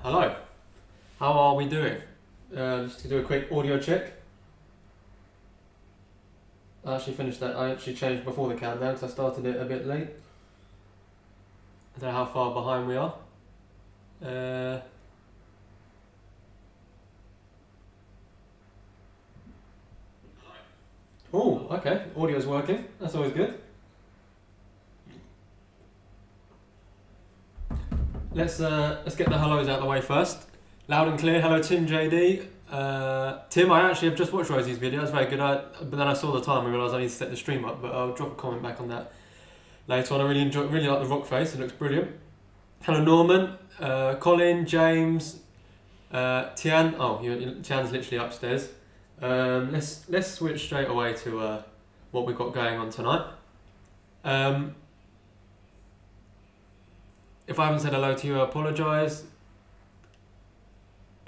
Hello, how are we doing? Just to do a quick audio check. I actually finished that. I actually changed before the countdown because I started it a bit late. I don't know how far behind we are. Oh, okay. Audio's working. That's always good. Let's get the hellos out of the way first. Loud and clear. Hello, Tim JD. Tim, I actually have just watched Rosie's video. It's very good. But then I saw the time and realised I need to set the stream up. But I'll drop a comment back on that later on. I really like the rock face. It looks brilliant. Hello, Norman. Colin, James, Tian. Oh, Tian's literally upstairs. Let's switch straight away to what we've got going on tonight. If I haven't said hello to you, I apologise.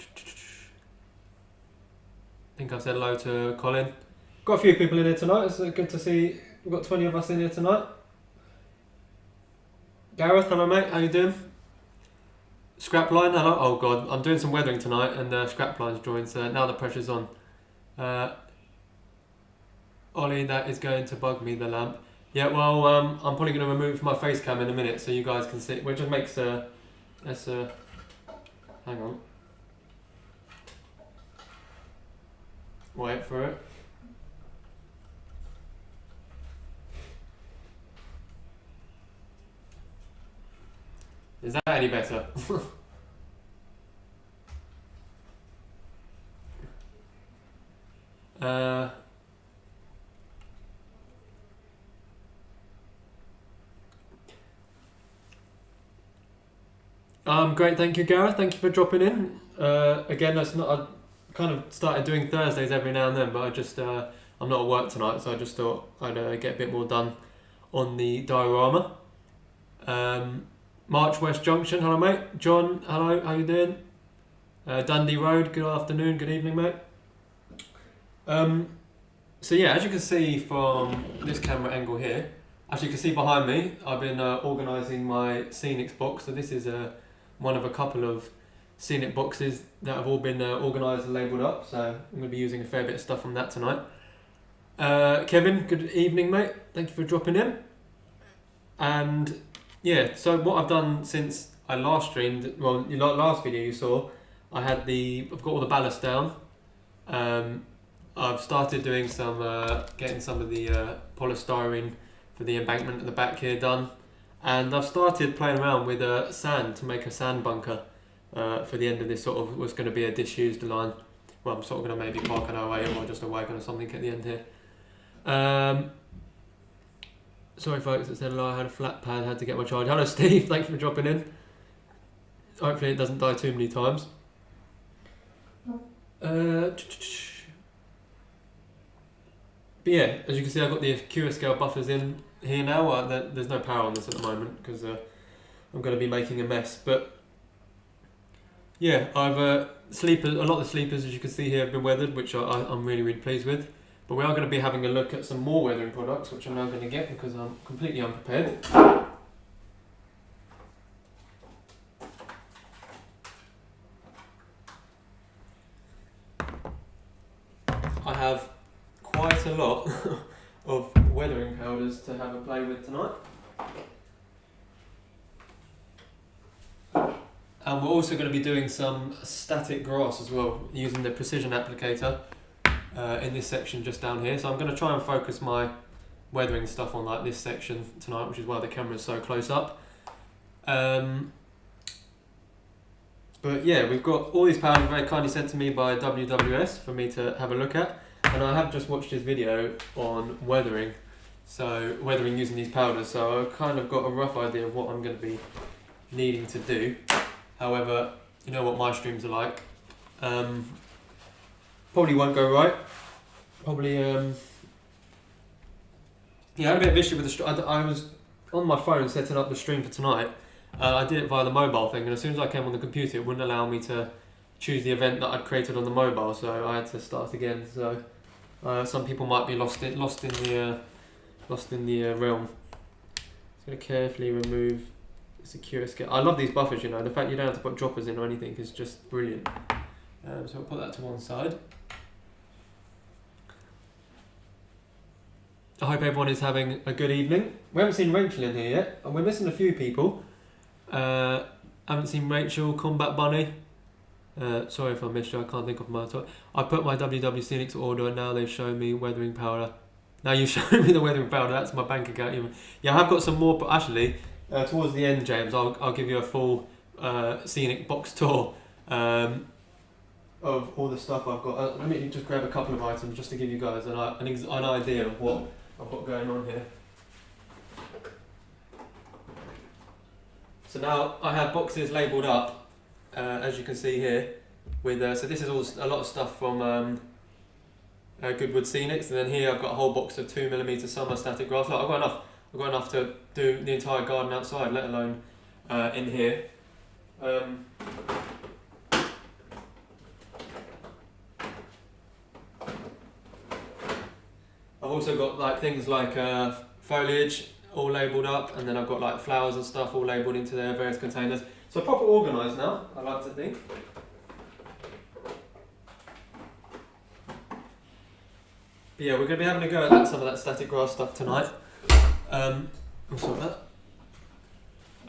I think I've said hello to Colin. Got a few people in here tonight. It's good to see. We've got 20 of us in here tonight. Gareth, hello mate. How you doing? Scrapline, hello. Oh god, I'm doing some weathering tonight, and Scrapline's joined. So now the pressure's on. Ollie, that is going to bug me. The lamp. Yeah, well, I'm probably going to remove my face cam in a minute so you guys can see. Which just makes let's hang on. Wait for it. Is that any better? Great, thank you, Gareth. Thank you for dropping in. Again, that's not. I kind of started doing Thursdays every now and then, but I just I'm not at work tonight, so I just thought I'd get a bit more done on the diorama. March West Junction, hello mate. John, hello, how you doing? Dundee Road, good afternoon, good evening mate. So yeah, as you can see from this camera angle here, as you can see behind me, I've been organising my Scenics box. So this is one of a couple of Scenic boxes that have all been organised and labelled up. So I'm going to be using a fair bit of stuff from that tonight. Kevin, good evening mate. Thank you for dropping in. And yeah, so what I've done since I last streamed, well, last video you saw, I've got all the ballast down. I've started doing some, getting some of the polystyrene for the embankment at the back here done. And I've started playing around with sand to make a sand bunker for the end of this sort of, what's going to be a disused line. Well, I'm sort of going to maybe park an 08 or just a wagon or something at the end here. Sorry folks that said hello, I had a flat pad, had to get my charge. Hello Steve, thanks for dropping in. Hopefully it doesn't die too many times. But yeah, as you can see I've got the Cura scale buffers in here now. There's no power on this at the moment because I'm going to be making a mess. But yeah, I've a lot of the sleepers as you can see here have been weathered, which I'm really pleased with. But we are going to be having a look at some more weathering products, which I'm now going to get because I'm completely unprepared. I have quite a lot of weathering powders to have a play with tonight. And we're also going to be doing some static grass as well, using the precision applicator. In this section just down here, so I'm going to try and focus my weathering stuff on like this section tonight, which is why the camera is so close up. But yeah, we've got all these powders very kindly sent to me by WWS for me to have a look at, and I have just watched his video on weathering, so weathering using these powders, so I've kind of got a rough idea of what I'm going to be needing to do. However, you know what my streams are like. Probably won't go right. Probably, yeah, I had a bit of issue with the stream. I was on my phone setting up the stream for tonight. I did it via the mobile thing, and as soon as I came on the computer, it wouldn't allow me to choose the event that I'd created on the mobile, so I had to start again. So some people might be lost in the realm. Just gonna carefully remove secure skip. I love these buffers, you know, the fact you don't have to put droppers in or anything is just brilliant. So I'll put that to one side. I hope everyone is having a good evening. We haven't seen Rachel in here yet, and we're missing a few people. Haven't seen Rachel, Combat Bunny. Sorry if I missed you, I can't think of my top. I put my WW Scenics order and now they show me weathering powder. Now you show me the weathering powder, that's my bank account even. Yeah, I have got some more, but actually, towards the end, James, I'll give you a full Scenic box tour of all the stuff I've got. Let me just grab a couple of items just to give you guys an idea of what I've got going on here. So now I have boxes labelled up, as you can see here, with so this is all a lot of stuff from Goodwood Scenics, and then here I've got a whole box of 2mm summer static grass. Look, I've got enough to do the entire garden outside, let alone in here. I've also got like things like foliage all labelled up, and then I've got like flowers and stuff all labelled into their various containers. So proper organised now, I like to think. But yeah, we're going to be having a go at some of that static grass stuff tonight. What's all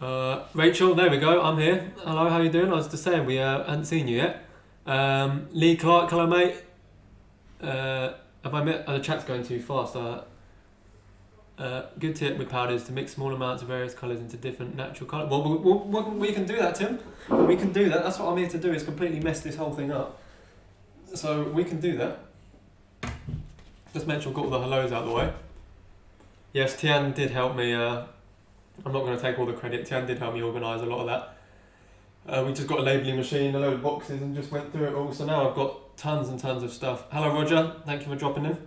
that? Rachel, there we go, I'm here. Hello, how you doing? I was just saying we hadn't seen you yet. Lee Clark, hello mate. Have I met? The chat's going too fast. Good tip with powders to mix small amounts of various colours into different natural colours. Well, we can do that, Tim. We can do that. That's what I'm here to do, is completely mess this whole thing up. So we can do that. Just make sure I've got all the hellos out of the way. Yes, Tian did help me. I'm not going to take all the credit. Tian did help me organise a lot of that. We just got a labelling machine, a load of boxes, and just went through it all. So now I've got tons and tons of stuff. Hello, Roger. Thank you for dropping in.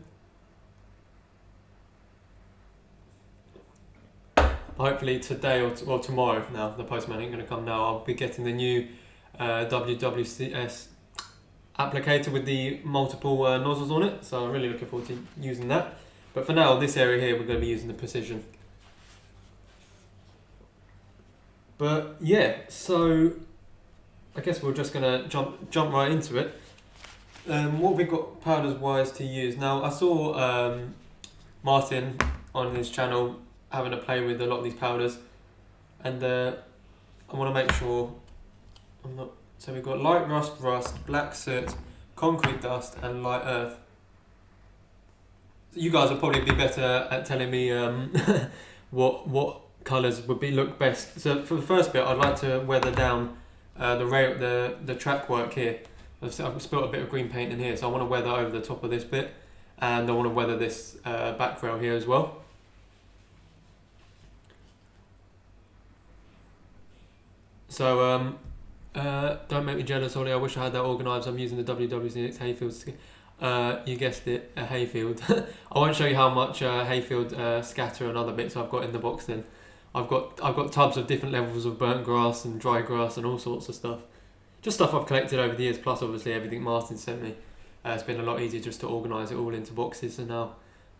Hopefully today or tomorrow, now the postman ain't going to come now, I'll be getting the new WWCS applicator with the multiple nozzles on it, so I'm really looking forward to using that. But for now, this area here, we're going to be using the Precision. But yeah, so I guess we're just going to jump right into it. What have we got powders wise to use? Now I saw Martin on his channel having a play with a lot of these powders, and I want to make sure I'm not. So we've got light rust, black soot, concrete dust, and light earth. You guys will probably be better at telling me what colours would look best. So for the first bit, I'd like to weather down the track work here. I've spilt a bit of green paint in here, so I want to weather over the top of this bit, and I want to weather this back rail here as well. So don't make me jealous, Ollie. I wish I had that organised. I'm using the WWC Hayfield. You guessed it, a hayfield. I won't show you how much hayfield scatter and other bits I've got in the box. Then I've got tubs of different levels of burnt grass and dry grass and all sorts of stuff. Just stuff I've collected over the years, plus obviously everything Martin sent me. It's been a lot easier just to organise it all into boxes. So now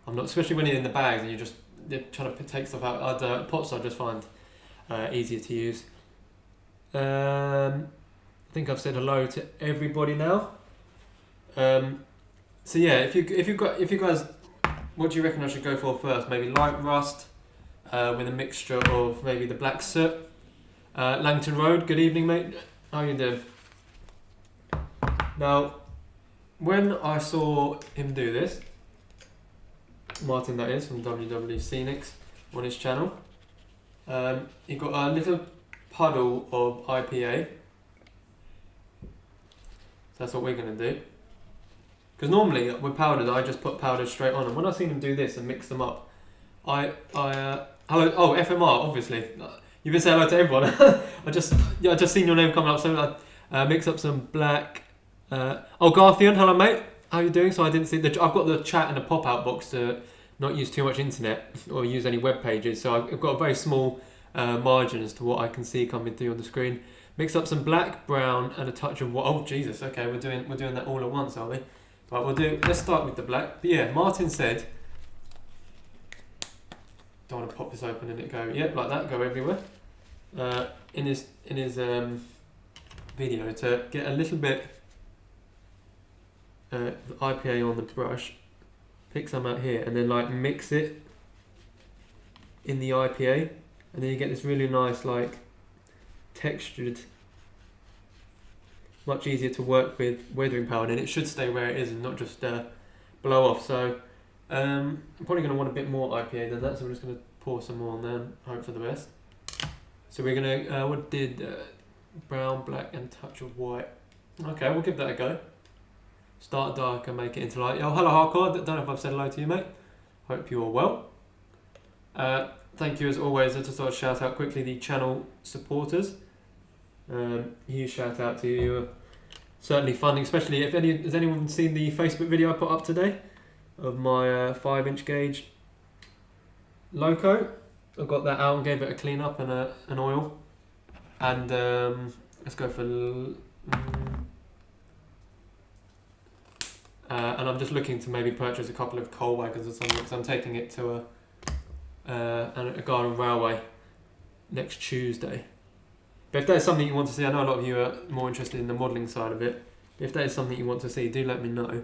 I'm not, especially when you're in the bags and you're trying to take stuff out. Pots I just find easier to use. I think I've said hello to everybody now. So yeah, if you guys, what do you reckon I should go for first? Maybe light rust with a mixture of maybe the black soot. Langton Road, good evening, mate. How you doing? Now, when I saw him do this, Martin that is, from WW Scenics on his channel, he got a little puddle of IPA. So that's what we're going to do. Because normally with powders, I just put powders straight on, and when I seen him do this and mix them up, hello, FMR, obviously. You've been saying hello to everyone. I just seen your name coming up, so I mix up some black. Garthian, hello mate. How you doing? So I didn't see I've got the chat in a pop-out box to not use too much internet or use any web pages, so I've got a very small margin as to what I can see coming through on the screen. Mix up some black, brown, and a touch of what? Oh Jesus! Okay, we're doing that all at once, are we? Right, let's start with the black. But yeah, Martin said. Don't want to pop this open and it go. Yep, like that. Go everywhere. in his video to get a little bit IPA on the brush, pick some out here, and then like mix it in the IPA, and then you get this really nice like textured, much easier to work with weathering powder, and it should stay where it is and not just blow off. So I'm probably going to want a bit more IPA than that, so we're just going to pour some more on there and hope for the best. So we're going to, what did brown, black and touch of white. Okay, we'll give that a go. Start dark and make it into light. Oh, hello Hardcore, don't know if I've said hello to you, mate. Hope you're well. Thank you as always. I just thought I'd shout out quickly the channel supporters. Huge shout out to you. Certainly funding, especially if has anyone seen the Facebook video I put up today of my 5-inch gauge loco? I got that out and gave it a clean up and an oil. And let's go for. And I'm just looking to maybe purchase a couple of coal wagons or something, because I'm taking it to a garden railway next Tuesday. But if there's something you want to see, I know a lot of you are more interested in the modelling side of it. If there's something you want to see, do let me know,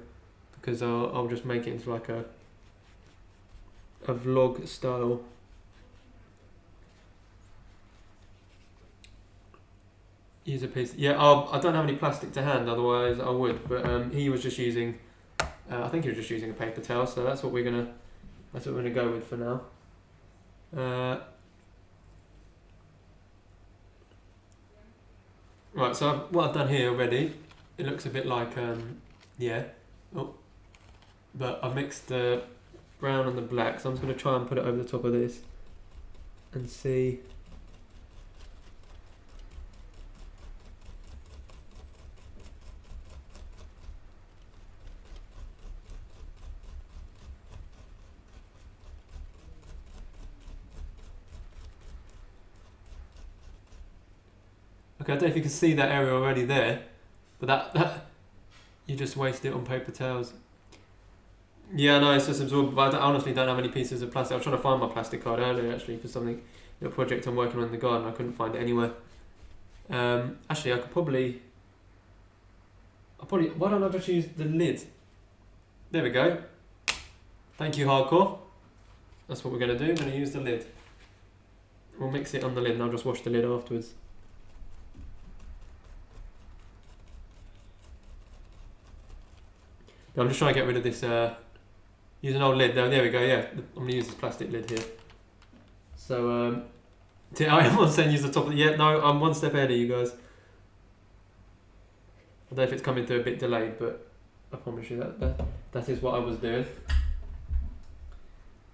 because I'll just make it into like a vlog style. Use a piece. Yeah, I don't have any plastic to hand, otherwise I would. But he was just using, I think he was just using a paper towel, so that's what we're gonna go with for now. Right, so what I've done here already, it looks a bit like, but I've mixed the brown and the black, so I'm just going to try and put it over the top of this and see. Okay, I don't know if you can see that area already there, but that you just wasted it on paper towels. Yeah, no, it's just absorbed, but I honestly don't have any pieces of plastic. I was trying to find my plastic card earlier actually for something, a project I'm working on in the garden. I couldn't find it anywhere. Actually, I could probably, why don't I just use the lid? There we go. Thank you, Hardcore. That's what we're going to do. We're going to use the lid. We'll mix it on the lid and I'll just wash the lid afterwards. I'm just trying to get rid of this, use an old lid. There we go, yeah. I'm going to use this plastic lid here. So, everyone's saying use the top of the, yeah, no, I'm one step ahead of you guys. I don't know if it's coming through a bit delayed, but I promise you that is what I was doing.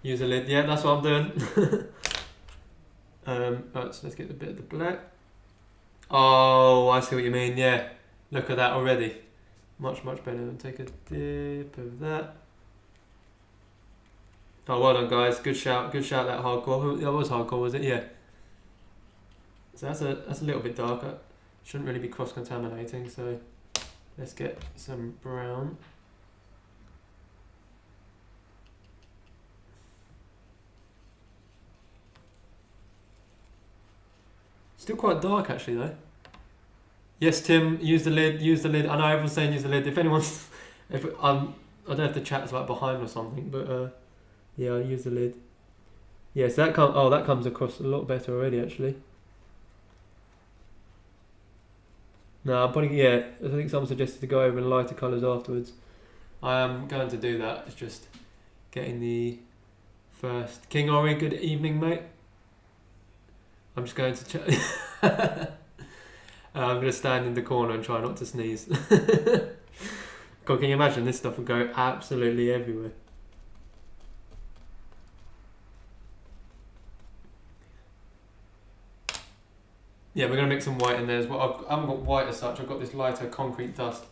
Use a lid, yeah, that's what I'm doing. Right, so let's get a bit of the black. Oh, I see what you mean, yeah. Look at that already. Much better. Take a dip of that. Oh, well done, guys. Good shout. Good shout. That Hardcore. That was Hardcore, was it? Yeah. So that's a little bit darker. Shouldn't really be cross contaminating. So let's get some brown. Still quite dark actually though. Yes, Tim, use the lid, use the lid. I know everyone's saying use the lid. If anyone's, I don't know if the chat's like behind or something, but yeah, I'll use the lid. Yes, that comes across a lot better already actually. No, I'm putting, yeah, I think someone suggested to go over in lighter colours afterwards. I am going to do that. It's just getting the first. King Ori, good evening, mate. I'm just going to check. I'm going to stand in the corner and try not to sneeze. God, can you imagine this stuff would go absolutely everywhere? Yeah, we're going to mix some white in there as well. I haven't got white as such. I've got this lighter concrete dust.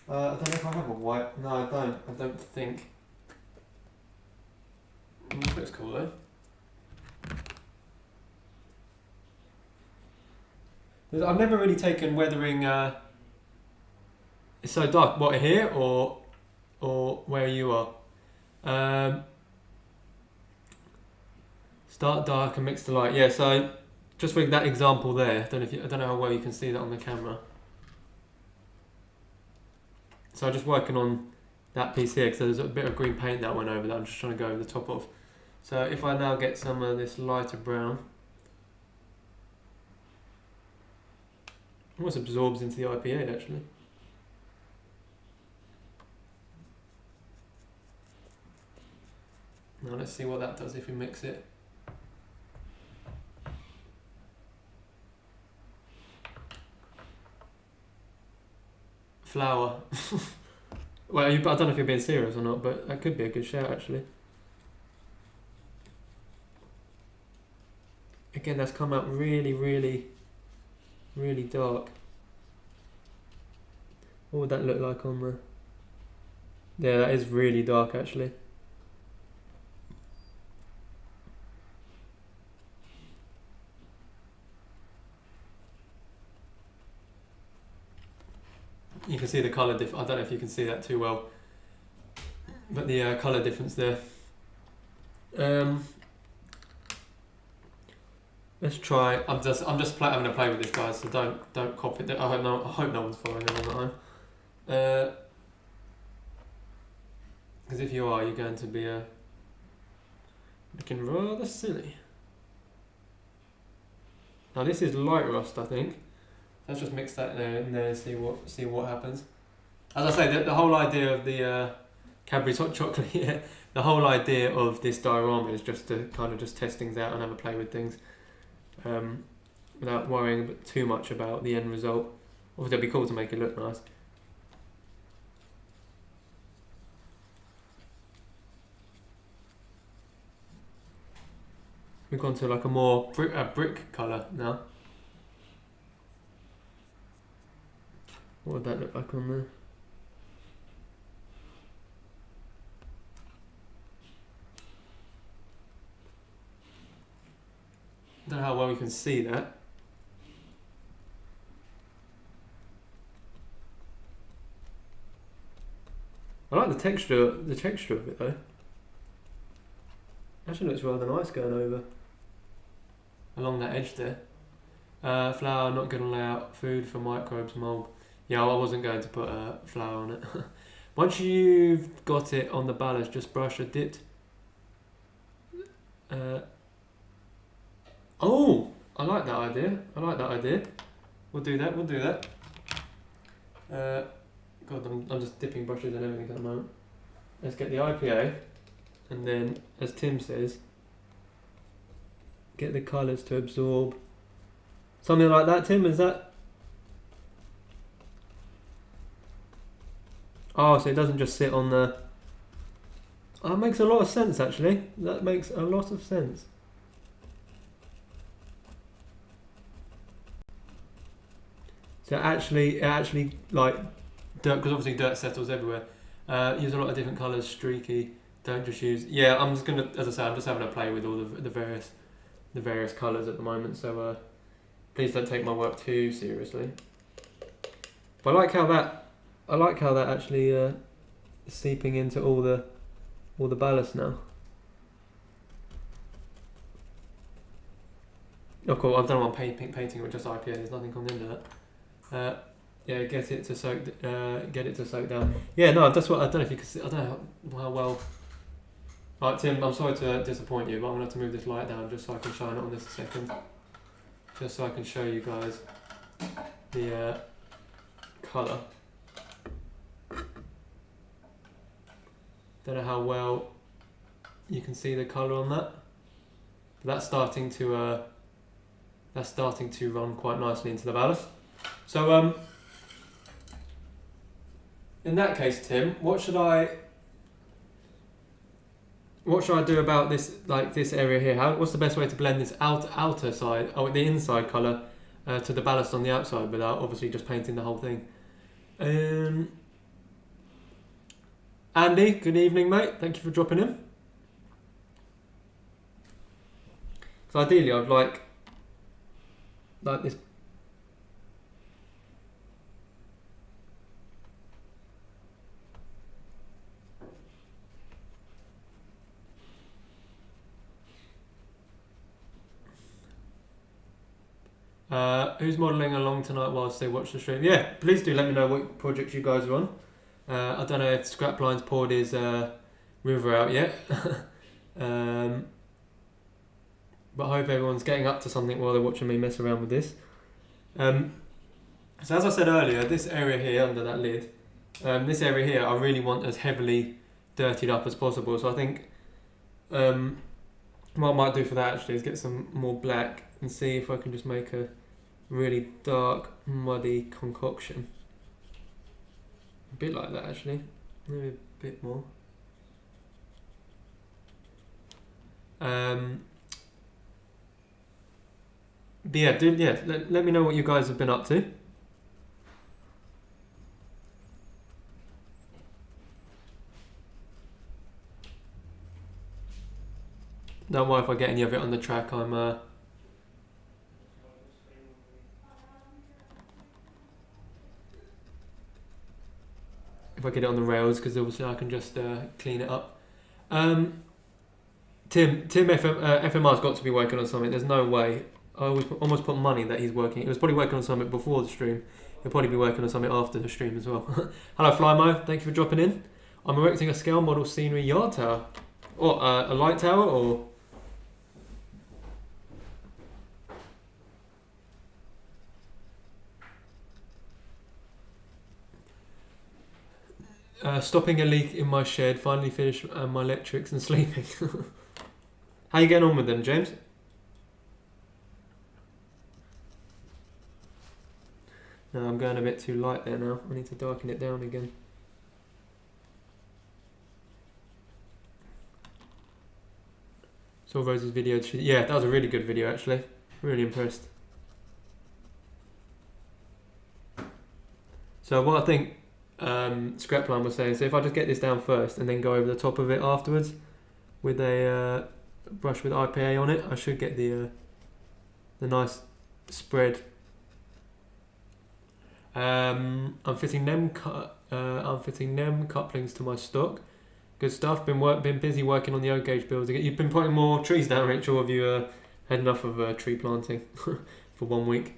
I don't know if I have a white. No, I don't. I don't think. This looks cool though. I've never really taken weathering. It's so dark. What, here or where you are? Start dark and mix the light. Yeah. So just for that example there, I don't know how well you can see that on the camera. So I'm just working on that piece here because there's a bit of green paint that went over that I'm just trying to go over the top of. So if I now get some of this lighter brown, almost absorbs into the IPA actually. Now let's see what that does if we mix it. Flour. Well, I don't know if you're being serious or not, but that could be a good shout actually. Again, that's come out really, really, really dark. What would that look like on the... Yeah, that is really dark actually. You can see the colour I don't know if you can see that too well, but the colour difference there. Let's try. I'm just having to play with this, guys. So don't copy it. I hope no one's following along at home. Because if you are, you're going to be looking rather silly. Now this is light rust, I think. Let's just mix that in there and see what happens. As I say, the whole idea of the Cadbury's hot chocolate here, the whole idea of this diorama is just to kind of just test things out and have a play with things, without worrying too much about the end result. Obviously, it'd be cool to make it look nice. We've gone to like a more brick colour now. What would that look like on there? I don't know how well you can see that. I like the texture of it though. Actually looks rather nice going over along that edge there. Flour, not going to lay out food for microbes, mold. Yeah, I wasn't going to put flour on it. Once you've got it on the ballast, just brush a dit. Oh, I like that idea. We'll do that. God, I'm just dipping brushes and everything at the moment. Let's get the IPA, and then, as Tim says, get the colours to absorb. Something like that, Tim, is that? Oh, so it doesn't just sit on the... Oh, that makes a lot of sense, actually. That makes a lot of sense. So it actually like dirt, because obviously dirt settles everywhere. Use a lot of different colours, streaky. Don't just use... Yeah, I'm just gonna, as I say, I'm just having a play with all the various colours at the moment. So please don't take my work too seriously. But I like how that actually is seeping into all the ballast now. Of course, I've done one painting with just IPA. There's nothing on the end of that. Yeah, get it to soak down. Yeah, no, that's what I don't know if you can see. I don't know how well. Right, Tim, I'm sorry to disappoint you, but I'm gonna have to move this light down just so I can shine it on this a second, just so I can show you guys the colour. Don't know how well you can see the colour on that, but that's starting to run quite nicely into the ballast. So in that case, Tim, what should I do about this, like this area here? What's the best way to blend this outer side, the inside colour, to the ballast on the outside without obviously just painting the whole thing? Andy, good evening, mate. Thank you for dropping in. So ideally, I'd like this. Who's modelling along tonight whilst they watch the stream? Yeah, please do let me know what projects you guys are on. I don't know if Scrapline's poured his river out yet. But I hope everyone's getting up to something while they're watching me mess around with this. So as I said earlier, this area here under that lid, this area here I really want as heavily dirtied up as possible. So I think what I might do for that actually is get some more black and see if I can just make a really dark, muddy concoction. A bit like that actually, maybe a bit more. But yeah, let me know what you guys have been up to. Don't worry if I get any of it on the track. If I get it on the rails, because obviously I can just clean it up. Tim FMR's got to be working on something. There's no way. I almost put money that he's working. He was probably working on something before the stream. He'll probably be working on something after the stream as well. Hello Flymo, thank you for dropping in. I'm erecting a scale model scenery yard tower. Or a light tower, or... stopping a leak in my shed, finally finished my electrics and sleeping. How you getting on with them, James? No, I'm going a bit too light there now. I need to darken it down again. Saw Rose's video. Yeah, that was a really good video actually. Really impressed. So what I think Scrapline was saying, so if I just get this down first and then go over the top of it afterwards with a brush with IPA on it, I should get the nice spread. I'm fitting NEM couplings to my stock. Good stuff. Been busy working on the O gauge builds again. You've been putting more trees down, Rachel. Have you had enough of tree planting for 1 week?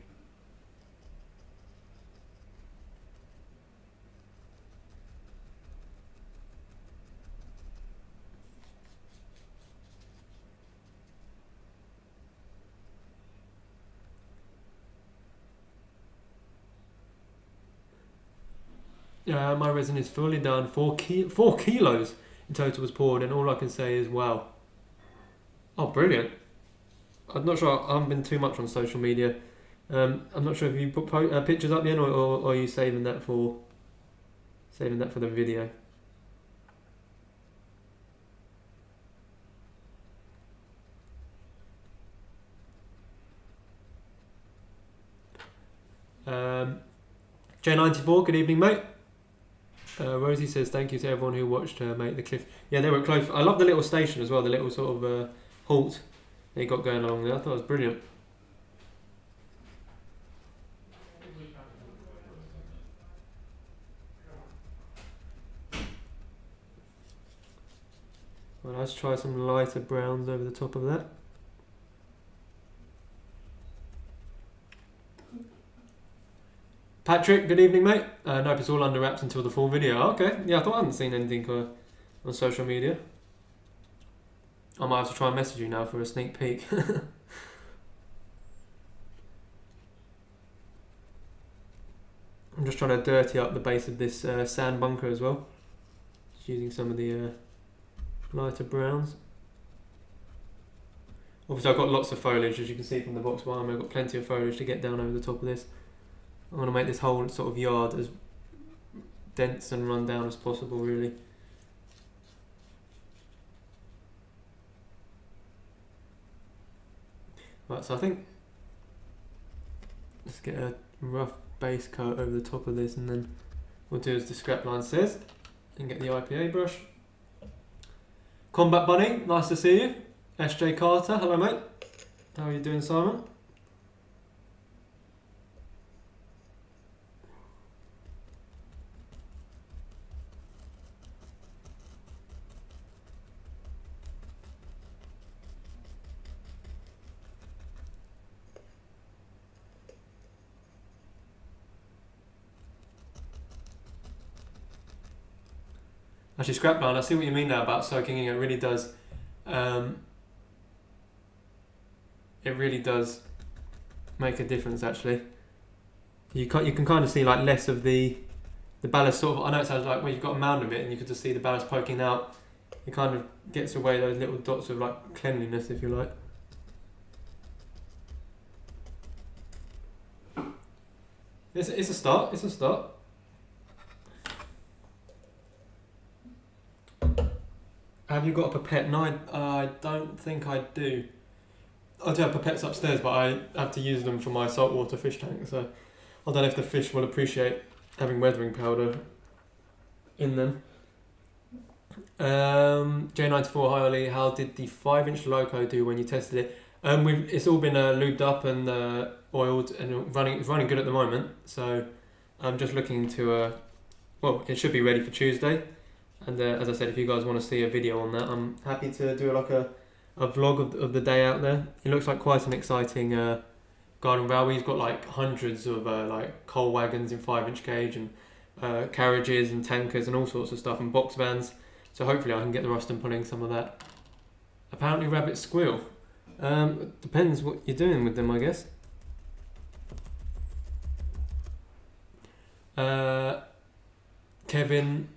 My resin is fully done. 4 kilos in total was poured, and all I can say is wow. Oh, brilliant! I'm not sure. I haven't been too much on social media. I'm not sure if you put pictures up yet, or are you saving that for the video? J94, good evening, mate. Rosie says thank you to everyone who watched mate the cliff. Yeah, they were close. I love the little station as well, the little sort of halt they got going along there. I thought it was brilliant. Well, let's try some lighter browns over the top of that. Patrick, good evening, mate. Nope, it's all under wraps until the full video. Okay, yeah, I thought I hadn't seen anything on social media. I might have to try and message you now for a sneak peek. I'm just trying to dirty up the base of this sand bunker as well. Just using some of the lighter browns. Obviously I've got lots of foliage, as you can see from the box behind me. I've got plenty of foliage to get down over the top of this. I want to make this whole sort of yard as dense and run down as possible, really. Right, so I think let's get a rough base coat over the top of this, and then we'll do as the Scrapline says and get the IPA brush. Combat Bunny, nice to see you. SJ Carter, hello mate. How are you doing, Simon? Actually, scrap line, I see what you mean now about soaking in. It really does. It really does make a difference. Actually, you can kind of see like less of the ballast sort of. I know it sounds like when you've got a mound of it and you can just see the ballast poking out. It kind of gets away those little dots of like cleanliness, if you like. It's a start. It's a start. Have you got a pipette? No, I don't think I do. I do have pipettes upstairs, but I have to use them for my saltwater fish tank, so I don't know if the fish will appreciate having weathering powder in them. J94, hi Ollie, how did the 5-inch Loco do when you tested it? It's all been lubed up and oiled and it's running good at the moment, so I'm just looking to, well, it should be ready for Tuesday. And as I said, if you guys want to see a video on that, I'm happy to do like a vlog of the day out there. It looks like quite an exciting garden railway. He's got like hundreds of like coal wagons in 5-inch gauge and carriages and tankers and all sorts of stuff and box vans. So hopefully I can get the Ruston pulling some of that. Apparently rabbits squeal. Depends what you're doing with them, I guess. Kevin...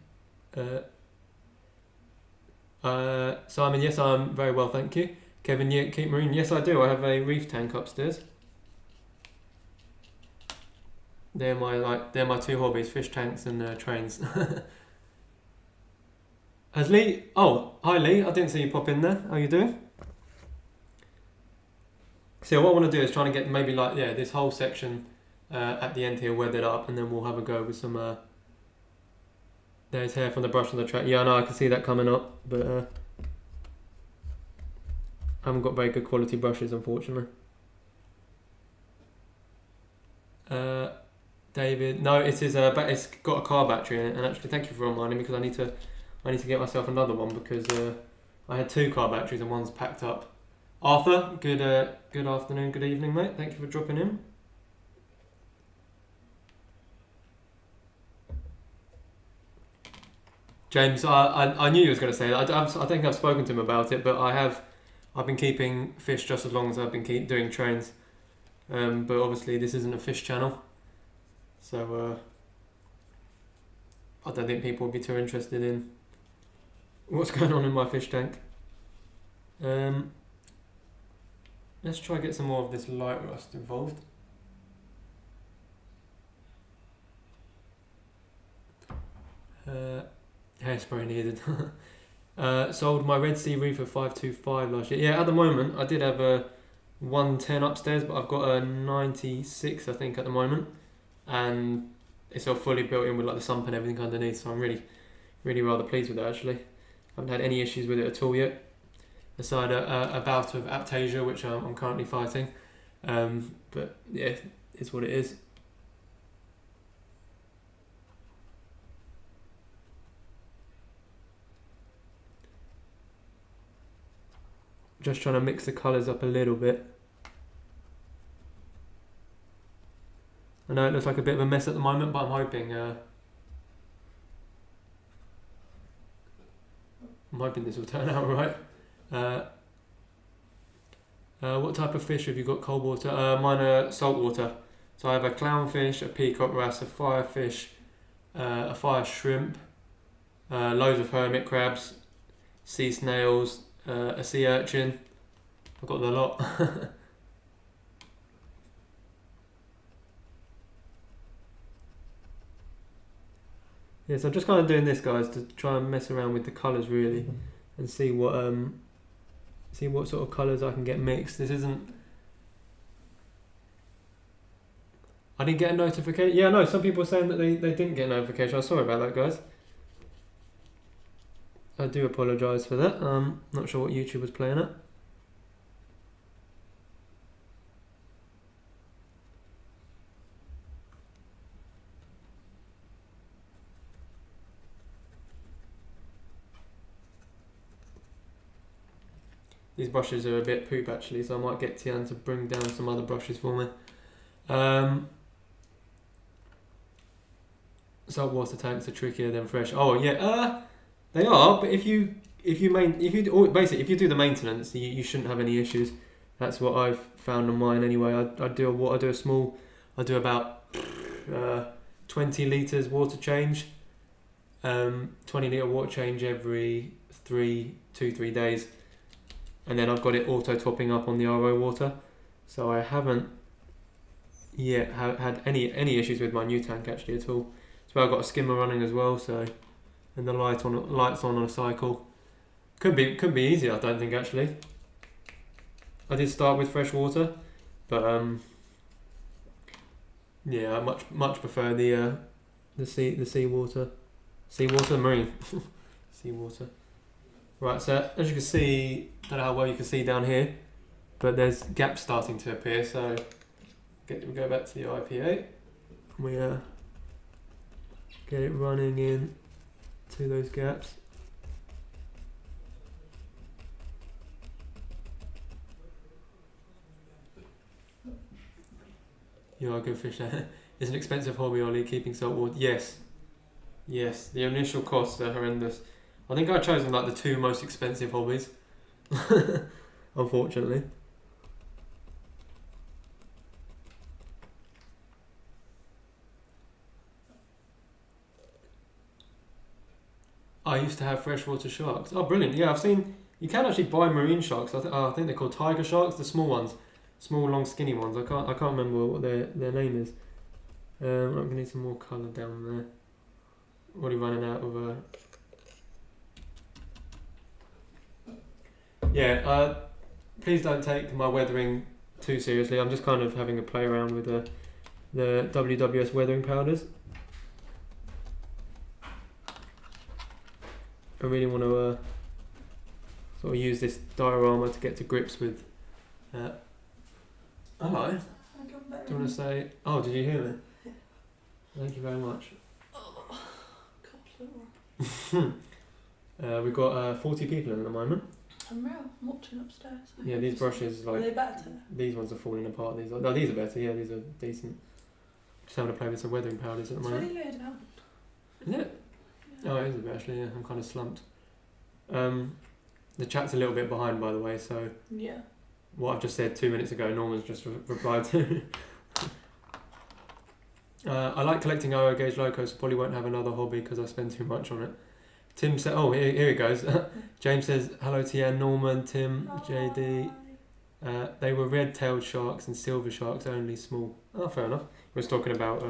Simon, yes, I'm very well, thank you. Kevin, yeah, keep marine. Yes, I do. I have a reef tank upstairs. They're my two hobbies: fish tanks and trains. Has Lee? Oh, hi Lee. I didn't see you pop in there. How you doing? So what I want to do is try and get maybe like this whole section at the end here weathered up, and then we'll have a go with some. There's hair from the brush on the track. Yeah, I know, I can see that coming up, but I haven't got very good quality brushes, unfortunately. David, no, it is but it's got a car battery in it, and actually, thank you for reminding me because I need to get myself another one because I had 2 car batteries and one's packed up. Arthur, good afternoon, good evening, mate. Thank you for dropping in. James, I knew you was going to say that. I think I've spoken to him about it, but I've been keeping fish just as long as I've been doing trains. But obviously this isn't a fish channel, so I don't think people will be too interested in what's going on in my fish tank. Let's try and get some more of this light rust involved. Hairspray needed. Sold my Red Sea Reef for 525 last year. Yeah, at the moment I did have a 110 upstairs, but I've got a 96 I think at the moment, and it's all fully built in with like the sump and everything underneath. So I'm really rather pleased with that actually. Haven't had any issues with it at all yet, aside a bout of aptasia which I'm currently fighting. But yeah, it's what it is. Just trying to mix the colours up a little bit. I know it looks like a bit of a mess at the moment, but I'm hoping this will turn out right. What type of fish have you got? Cold water? Mine are saltwater. So I have a clownfish, a peacock wrasse, a firefish, a fire shrimp, loads of hermit crabs, sea snails, a sea urchin. I've got the lot. Yeah, so I'm just kind of doing this, guys, to try and mess around with the colours really, and see what sort of colours I can get mixed. This isn't. I didn't get a notification. Yeah, no, some people are saying that they didn't get a notification. I'm sorry about that, guys. I do apologise for that. Not sure what YouTube was playing at. These brushes are a bit poop actually, so I might get Tian to bring down some other brushes for me. Saltwater tanks are trickier than fresh. Oh yeah, They are, but if you do the maintenance, you shouldn't have any issues. That's what I've found on mine anyway. I do about 20 litres water change, 20 litre water change every 3 days, and then I've got it auto topping up on the RO water, so I haven't yet had any issues with my new tank actually at all. So I've got a skimmer running as well, so, and the lights on a cycle. Could be easier, I don't think actually. I did start with fresh water, but yeah, I much prefer the seawater, marine, seawater. Right, so as you can see, I don't know how well you can see down here, but there's gaps starting to appear. So we go back to the IPA. We get it running in to those gaps. You are a good fish there. It's an expensive hobby, Ollie, keeping saltwater. Yes, the initial costs are horrendous. I think I've chosen like the 2 most expensive hobbies, unfortunately. I used to have freshwater sharks. Oh, brilliant. Yeah, I've seen, you can actually buy marine sharks. I think they're called tiger sharks, the small ones. Small, long, skinny ones. I can't remember what their name is. I'm going to need some more colour down there. Already running out of... Yeah, please don't take my weathering too seriously. I'm just kind of having a play around with the WWS weathering powders. I really want to sort of use this diorama to get to grips with... Hello. Do you want to say... Oh, did you hear me? Yeah. Thank you very much. Oh, God, we've got 40 people in at the moment. I'm watching upstairs. Yeah, these brushes, like... Are they better? These ones are falling apart. These are better, yeah, these are decent. Just having to play with some weathering powders at the moment. It's really laid out. Is it? Yeah. Oh, it is a bit actually, yeah. I'm kind of slumped. The chat's a little bit behind, by the way, so... Yeah. What I've just said 2 minutes ago, Norman's just replied to. I like collecting OO gauge locos, so probably won't have another hobby because I spend too much on it. Tim said, oh, here he goes. James says, hello Tian, Norman, Tim, Hi. JD. They were red-tailed sharks and silver sharks, only small. Oh, fair enough. We was talking about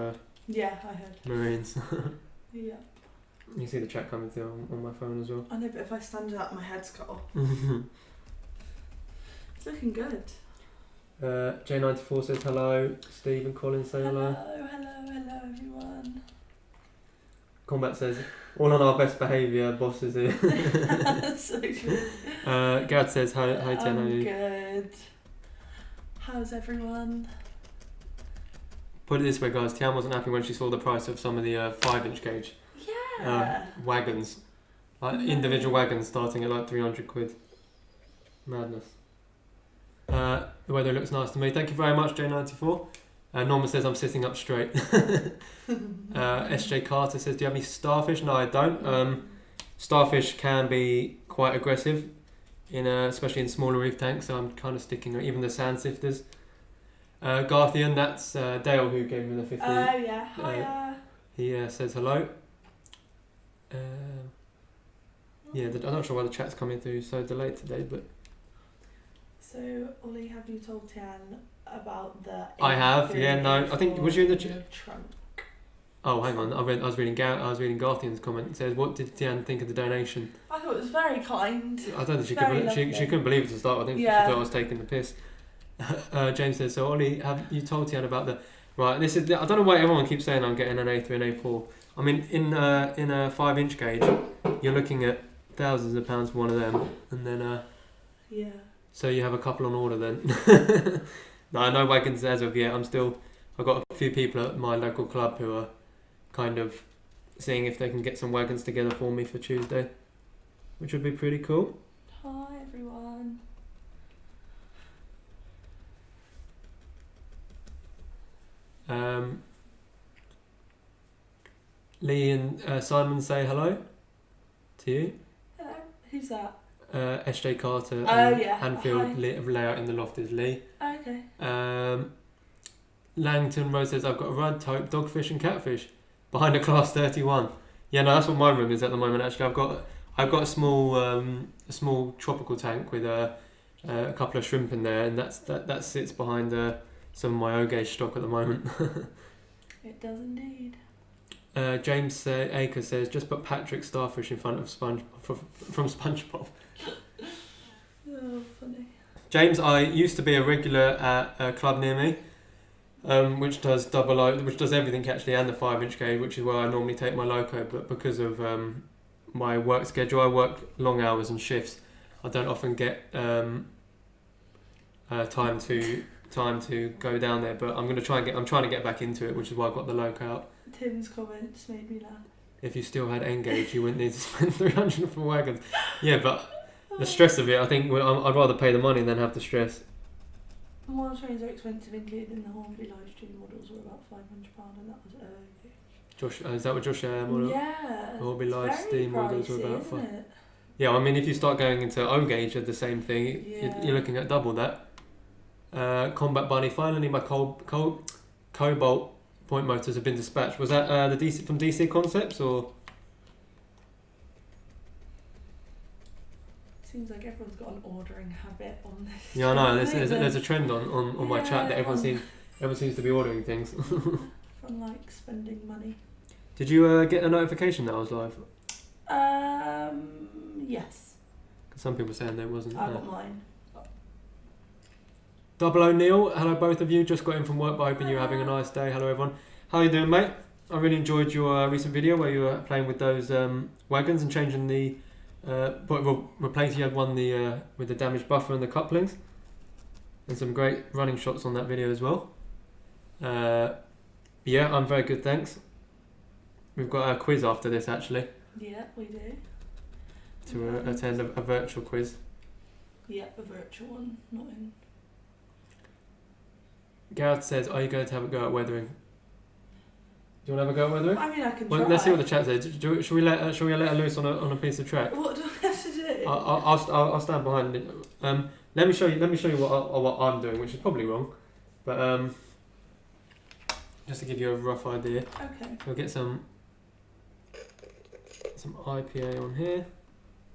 yeah, I heard. marines. Yeah. You see the chat coming through on my phone as well. I know, but if I stand up, my head's cut off. It's looking good. J94 says hello. Stephen Collins say hello. Hello everyone. Combat says, all on our best behaviour, boss is here. That's so true. Gad says, hi Tian, how are you? Good. How's everyone? Put it this way, guys, Tian wasn't happy when she saw the price of some of the 5-inch gauge wagons. Like individual wagons starting at like 300 quid. Madness. The weather looks nice to me. Thank you very much, J94. Norman says I'm sitting up straight. SJ Carter says, do you have any starfish? No, I don't. Starfish can be quite aggressive, especially in smaller reef tanks, so I'm kind of sticking, even the sand sifters. Garthian, that's Dale who gave me the 50. Oh yeah, hiya. He says hello. I'm not sure why the chat's coming through so delayed today, but... So, Ollie, have you told Tian about the... I have, yeah, no. I think, was you in the trunk? Oh, hang on. I was reading Garthian's comment. It says, what did Tian think of the donation? I thought it was very kind. I don't think she couldn't believe it to start. I think she thought I was taking the piss. James says, so Ollie, have you told Tian about the... Right, this is... I don't know why everyone keeps saying I'm getting an A3 and A4. I mean, in a 5-inch gauge, you're looking at thousands of pounds for one of them. And then... yeah. So you have a couple on order then. No wagons as of yet. I've got a few people at my local club who are kind of seeing if they can get some wagons together for me for Tuesday, which would be pretty cool. Hi everyone. Lee and Simon say hello. to you. Hello. Who's that? SJ Carter. Oh, yeah. Anfield Hi. layout in the loft is Lee. Oh, okay. Langton Rose says, I've got a rudd, taupe, dogfish and catfish behind a class 31. Yeah, no, that's what my room is at the moment. Actually, I've got a small tropical tank with a couple of shrimp in there, and that sits behind some of my O-gauge stock at the moment. It does indeed. James Aker says, just put Patrick Starfish in front of from SpongeBob. Oh, funny. James, I used to be a regular at a club near me, which does which does everything actually, and the 5-inch gauge, which is where I normally take my loco. But because of my work schedule, I work long hours and shifts. I don't often get time to go down there. But I'm trying to get back into it, which is why I got the loco out. Tim's comments made me laugh. If you still had N-gauge, you wouldn't need to spend 300 for wagons. Yeah, but the stress of it, I think I'd rather pay the money than have the stress. The model trains are expensive, including the Hornby live stream models were about £500, and that was early. Josh, is that what Josh model? Yeah. Hornby live stream models were about isn't it? Yeah, I mean, if you start going into O-gauge of the same thing, you're looking at double that. Combat Bunny, finally my Cobalt point motors have been dispatched. Was that the DC from DC Concepts or? Seems like everyone's got an ordering habit on this. Yeah, I know. There's a trend on my chat that everyone seems to be ordering things. From like spending money. Did you get a notification that I was live? Yes. Some people saying there wasn't. I got mine. Double O'Neill, hello both of you. Just got in from work, but hoping you're having a nice day. Hello everyone. How you doing, mate? I really enjoyed your recent video where you were playing with those wagons and changing the. Replacing, you had one with the damaged buffer and the couplings, and some great running shots on that video as well. Yeah, I'm very good, thanks. We've got a quiz after this actually. Yeah, we do. To attend a virtual quiz. Yeah, a virtual one, not in. Gareth says, are you going to have a go at weathering? Do you want to have a go at weathering? I mean, I can well, try. Let's see what the chat says. Should we let her loose on a piece of track? What do I have to do? I'll stand behind it. Let me show you what I'm doing, which is probably wrong, but just to give you a rough idea. Okay. We'll get some IPA on here.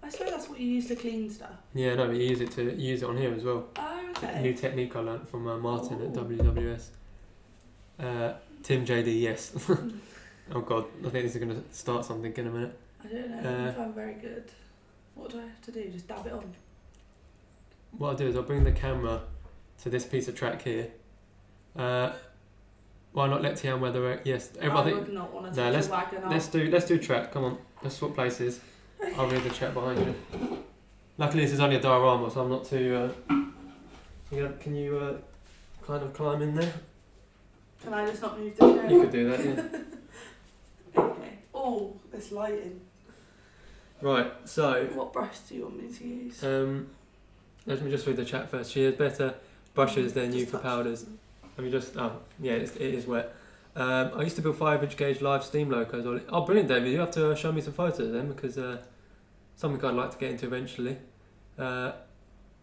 I suppose that's what you use to clean stuff. Yeah, no, but you use it on here as well. Oh, okay. New technique I learnt from Martin at WWS. Tim JD, yes. Oh god, I think this is going to start something in a minute. I don't know if I'm very good. What do I have to do? Just dab it on? What I'll do is I'll bring the camera to this piece of track here. Why not let Tian weather it? Yes, everybody. I would not want to touch a wagon. Let's do track. Come on, let's swap places. I'll read the chat behind you. Luckily, this is only a diorama, so I'm not too. Can you kind of climb in there? Can I just not move the chair? You could do that, yeah. Okay. Oh, this lighting. Right, so. What brush do you want me to use? Let me just read the chat first. She has better brushes than you Just for touch powders. Let me just. Oh, yeah, it is wet. I used to build 5-inch gauge live steam locos. Oh, brilliant, David! You have to show me some photos then, because something I'd like to get into eventually.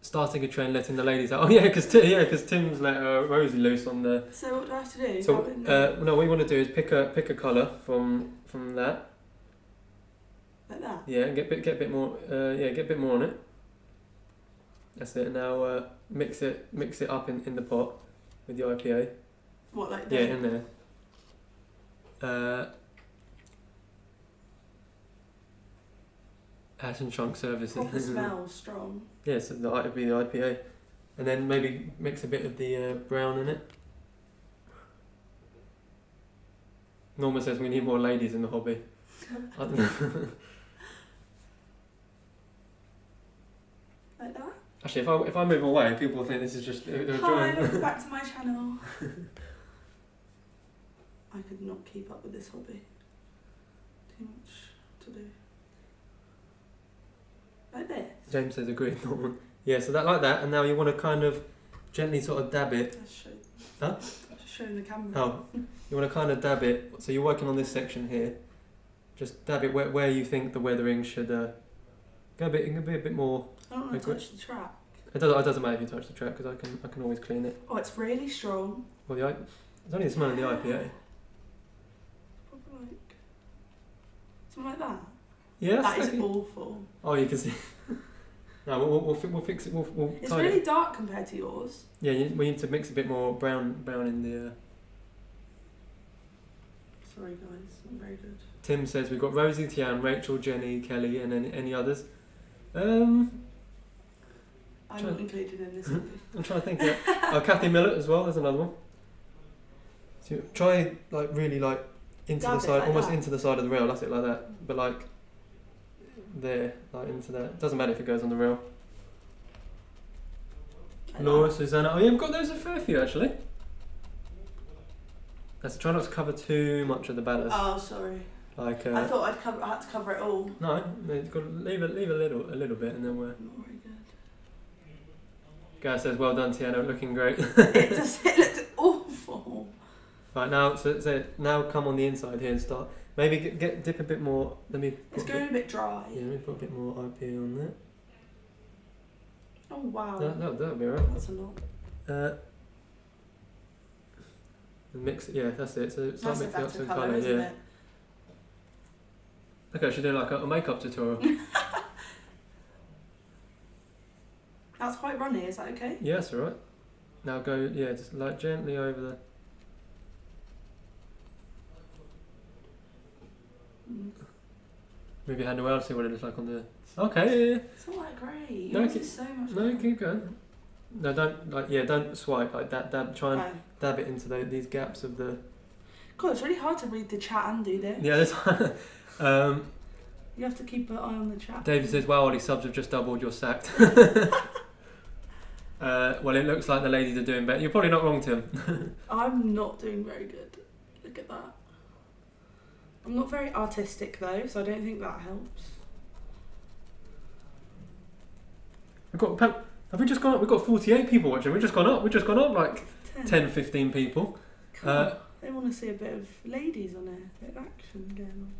Starting a trend, letting the ladies out. Oh yeah, because Tim's let Rosie loose on the. So what do I have to do? So no, what we want to do is pick a colour from that. Like that. Yeah, and get a bit more. Get a bit more on it. That's it. Now mix it up in the pot with the IPA. What, like that? Yeah, there? in there. Ash and Chunk Services. Proper smells strong. Yeah, so that would be the IPA. And then maybe mix a bit of the brown in it. Norma says we need more ladies in the hobby. I don't know. Like that? Actually, if I move away, people will think this is just... Hi, welcome back to my channel. I could not keep up with this hobby. Too much to do. Like this? James says agreed. Yeah, so that like that, and now you want to kind of gently sort of dab it. Huh? Just showing the camera. Oh, you want to kind of dab it. So you're working on this section here. Just dab it where you think the weathering should go a bit. It can be a bit more. I don't want to touch the track. It doesn't matter if you touch the track because I can always clean it. Oh, it's really strong. Well, it's only the smell of the IPA. Probably like something like that. Yeah, That is awful. Oh, you can see. No, we'll fix it. We'll It's tidy really it. dark compared to yours. Yeah, we need to mix a bit more brown in the. Sorry guys, not very good. Tim says we've got Rosie, Tian, Rachel, Jenny, Kelly, and any others. I'm not included in this. I'm trying to think. Yeah. Kathy Millett as well. There's another one. So try really into Dab the it side, like almost that. into the side of the rail. That's it, like that. But there, into that. Doesn't matter if it goes on the rail. Like Laura, that. Susanna. Oh yeah, we've got those a fair few actually. Let's try not to cover too much of the ballast. Oh, sorry. I thought I had to cover it all. No, you've got to leave a little bit, and then we're. Not very good. Guy says, "Well done, Tiana, looking great." It looks awful. Right now, so now come on the inside here and start. Maybe dip a bit more. It's going a bit dry. Yeah, let me put a bit more IPA on there. Oh wow. That'll be alright. That's a lot. Mix it, yeah, that's it. So start That's a mixing up better some colour, colour, isn't yeah. it? Okay, I should do like a makeup tutorial. That's quite runny, is that okay? Yeah, that's alright. Now go, yeah, just gently over the. Move your hand away, I'll see what it looks like on the. Okay, yeah. It's not that great. No, Yours is so much No, better. keep going. No, don't swipe like that. Try and Okay. dab it into these gaps of the. God, it's really hard to read the chat and do this. Yeah, this one. You have to keep an eye on the chat. David says, "Wow, Ollie, subs have just doubled. You're sacked." Well, it looks like the ladies are doing better. You're probably not wrong, Tim. I'm not doing very good. Look at that. I'm not very artistic though, so I don't think that helps. Have we just gone up? We've got 48 people watching. We've just gone up like 10. 10, 15 people. Cool. They want to see a bit of ladies on there, a bit of action going on.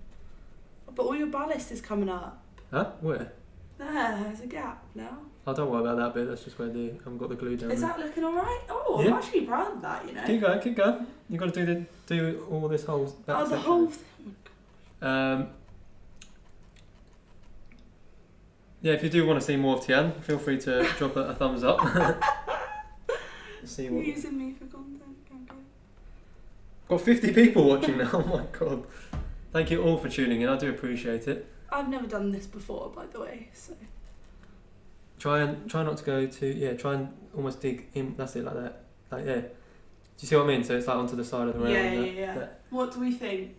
But all your ballast is coming up. Huh? Where? There's a gap now. Oh, don't worry about that bit. That's just where I haven't got the glue down. Is there. that looking alright? Oh, Yeah. I'm actually proud of that, you know. Keep going. You've got to do all this whole. Oh, the whole thing. Yeah, if you do want to see more of Tian, feel free to drop a thumbs up. See You're what. using me for content. Okay. Got 50 people watching now. Oh my god! Thank you all for tuning in. I do appreciate it. I've never done this before, by the way, so. Try not to go too. Try and almost dig in. That's it, like that. Like yeah. Do you see what I mean? So it's like onto the side of the rail. Yeah. That. What do we think?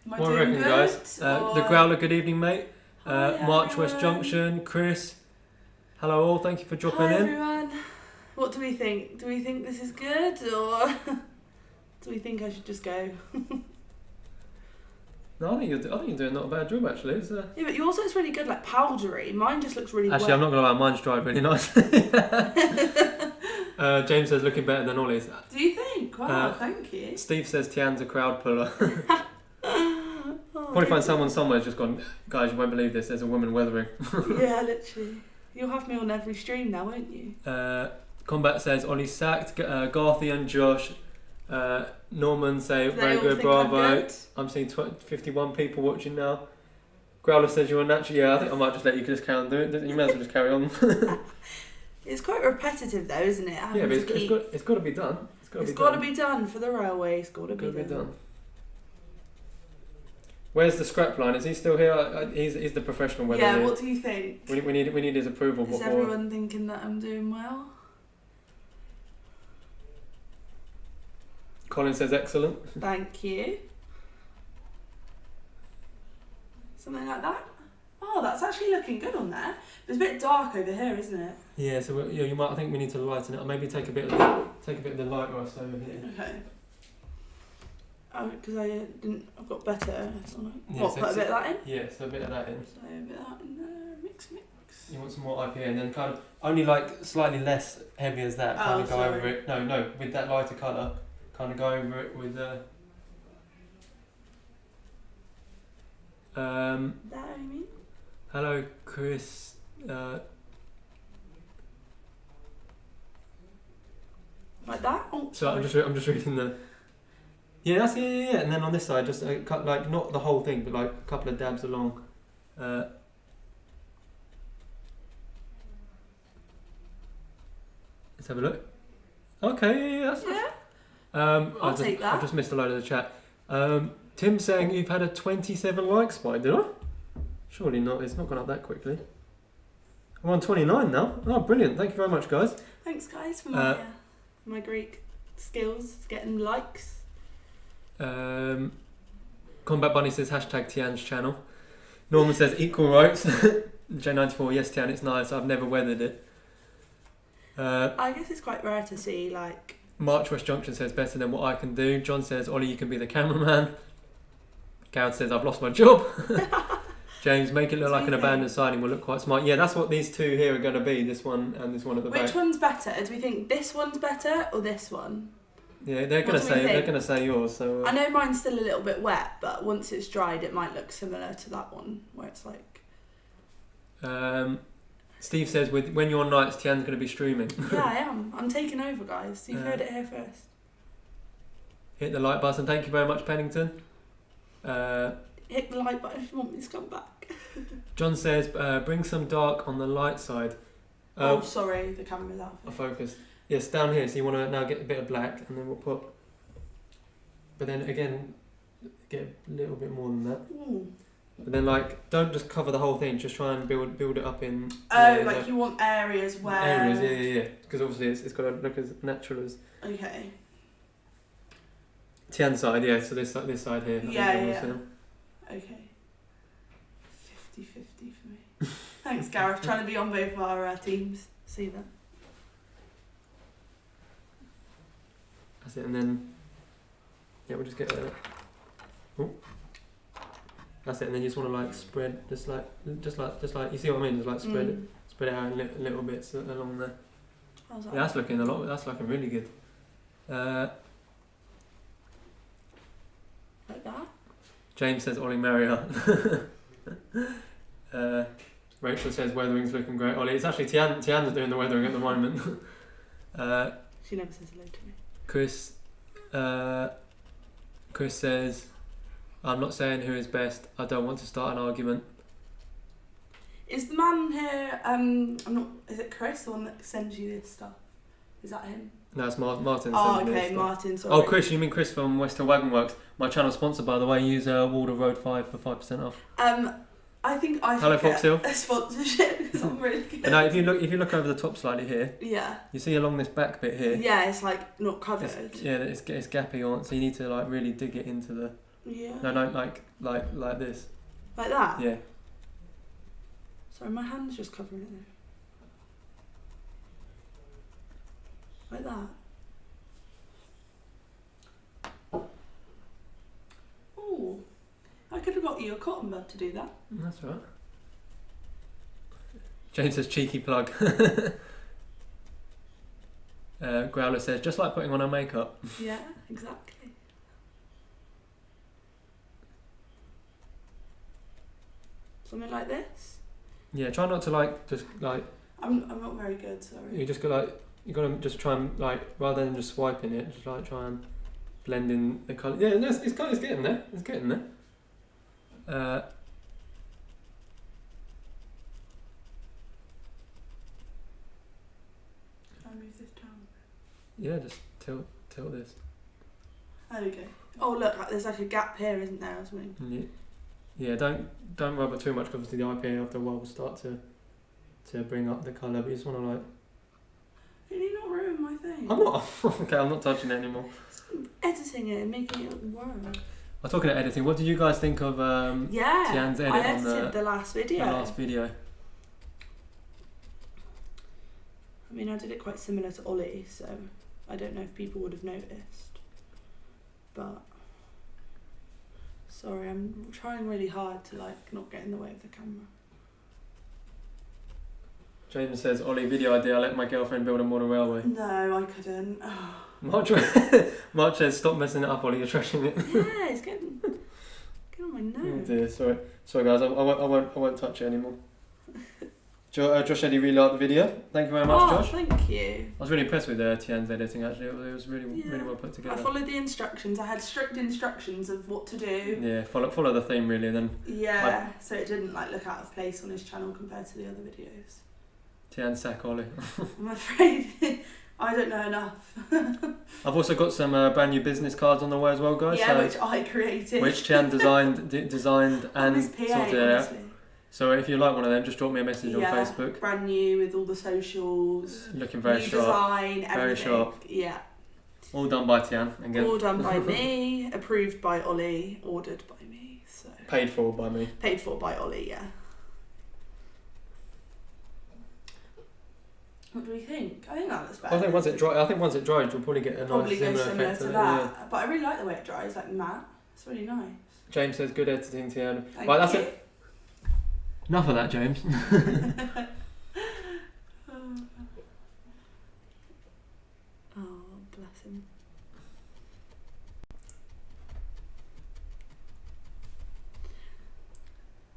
Am I What do you doing reckon, good? guys? The Growler, good evening, mate. Hi, March West everyone. Junction, Chris. Hello all. Thank you for dropping Hi in. everyone. What do we think? Do we think this is good, or do we think I should just go? No, I think you're doing not a bad job actually. It's, Yeah, but yours looks really good, like powdery. Mine just looks really Actually, wet. I'm not gonna lie, mine's dried really nice. James says looking better than Ollie's. Do you think? Wow, thank you. Steve says Tian's a crowd puller. Oh, Probably find someone somewhere just gone, guys, you won't believe this, there's a woman weathering. Yeah, literally. You'll have me on every stream now, won't you? Combat says Ollie sacked. Garthy and Josh. Norman say They very all good, think I'm bravo. good. I'm seeing 51 people watching now. Growler says you're a natural. Yeah, I think I might just let you just carry on doing it. You may as well just carry on. It's quite repetitive though, isn't it? Yeah, but it's got to be done. It's got to be done for the railway. It's got to be done. Where's the scrap line? Is he still here? He's the professional weather. Yeah, what do you think? We need his approval Is before. everyone thinking that I'm doing well? Colin says excellent. Thank you. Something like that. Oh, that's actually looking good on there. It's a bit dark over here, isn't it? Yeah, so you might. I think we need to lighten it. Or maybe take a bit of the light rust over here. Okay. Oh, because I've got better. Yeah, What? so Put a bit of that in. Yeah, so a bit of that in. So a bit of that in there. Mix. You want some more IPA and then kind of only like slightly less heavy as that. Kind of go sorry. over it. No, with that lighter colour, kind of go over it with. Um, That what you mean? hello, Chris. Like that? Oh, So sorry. I'm just reading the. Yeah, that's yeah. And then on this side, just cut like not the whole thing, but like a couple of dabs along. Let's have a look. Okay, yeah, that's. Yeah. I'll take that. I've just missed a load of the chat. Tim's saying you've had a 27 like spike, did I? Surely not. It's not gone up that quickly. I'm on 29 now. Oh, brilliant! Thank you very much, guys. Thanks, guys, for my Greek skills, getting likes. Combat Bunny says hashtag Tian's channel. Norman says equal rights. J94, yes Tian, it's nice. I've never weathered it. I guess it's quite rare to see like. March West Junction says better than what I can do. John says Ollie, you can be the cameraman. Gareth says I've lost my job. James, make it look like an abandoned siding will look quite smart. Yeah, that's what these two here are going to be. This one and this one at the back. Which one's better? Do we think this one's better or this one? Yeah, they're going to say yours. So I know mine's still a little bit wet, but once it's dried, it might look similar to that one, where it's like. Steve says when you're on nights, Tian's going to be streaming. Yeah, I am. I'm taking over, guys. You've heard it here first. Hit the like button. Thank you very much, Pennington. Hit the like button if you want me to come back. John says bring some dark on the light side. Oh, sorry, the camera's out. I'll focus. Yes, down here. So you want to now get a bit of black, and then we'll put. But then again, get a little bit more than that. Ooh. But then, like, don't just cover the whole thing. Just try and build it up in. Oh, like you want areas where. Areas, yeah. Because obviously it's got to look as natural as. Okay. Tian side, yeah. So this side here. Yeah. Okay. 50-50 for me. Thanks, Gareth. Trying to be on both of our teams. See that. That's it, and then. Yeah, we'll just get that. Oh. That's it, and then you just want to like spread, just like you see what I mean? Just like spread it out in little bits along there. How's that? Yeah, that's looking really good. Like that. James says Ollie Marriott. Rachel says weathering's looking great. Ollie, it's actually Tian's doing the weathering at the moment. She never says hello to me. Chris says, I'm not saying who is best. I don't want to start an argument. Is the man here? Is it Chris, the one that sends you this stuff? Is that him? No, it's Martin. Oh, okay, Martin. Sorry. Oh, Chris, you mean Chris from West Hill Wagon Works? My channel sponsor, by the way. Use Wardle Road 5 for 5% off. I think I should Hello, get Fox Hill. a sponsorship because I'm really good. And now, if you look over the top slightly here, yeah, you see along this back bit here. Yeah, it's like not covered. It's gappy on, so you need to like really dig it into the. Yeah. No, like this. Like that. Yeah. Sorry, my hand's just covering it there. Like that. Ooh. I could have got you a cotton bud to do that. That's right. James says cheeky plug. Growler says just like putting on our makeup. Yeah, exactly. Something like this. Yeah, try not to just I'm not very good, sorry. You just got you gotta just try and rather than just swiping it, just try and blend in the colour. Yeah, it's getting there. It's getting there. Can I move this down? Yeah, just tilt this. There we go. Oh look, there's like a gap here, isn't there, or something? Yeah, don't rub it too much because obviously the IPA after a while will start to bring up the colour, but you just want to Can you not ruin my thing? I'm not. Okay, I'm not touching it anymore. Editing it and making it look worse. I'm talking about editing. What did you guys think of Tian's edit I edited on the last video. I mean, I did it quite similar to Ollie, so I don't know if people would have noticed. But sorry, I'm trying really hard to not get in the way of the camera. James says, Ollie, video idea, I let my girlfriend build a model railway. No, I couldn't. Oh. March says, stop messing it up, Ollie, you're trashing it. Yeah, it's getting on my nerves. dear, sorry guys, I won't touch it anymore. Josh said he really liked the video. Thank you very much, Josh. Thank you. I was really impressed with Tian's editing actually. It was really well put together. I followed the instructions. I had strict instructions of what to do. Yeah, follow the theme really, and then. Yeah, so it didn't like look out of place on his channel compared to the other videos. Tian sack Ollie. I'm afraid I don't know enough. I've also got some brand new business cards on the way as well, guys. Yeah, so, which I created. Which Tian designed and his PA, sorted it out. honestly. So if you like one of them, just drop me a message on Yeah, Facebook. brand new with all the socials. Looking very new sharp. design, everything. Very sharp. Yeah. All done by Tian. Again. All done by me, approved by Ollie, ordered by me. So Paid for by me. paid for by Ollie, yeah. What do we think? I think that looks better. I think once it dries, you'll probably get a Probably nice go similar similar effect to it, that. yeah. But I really like the way it dries, like matte. It's really nice. James says good editing, Tian. Thank Right, that's you. it. Enough of that, James. Oh, bless him.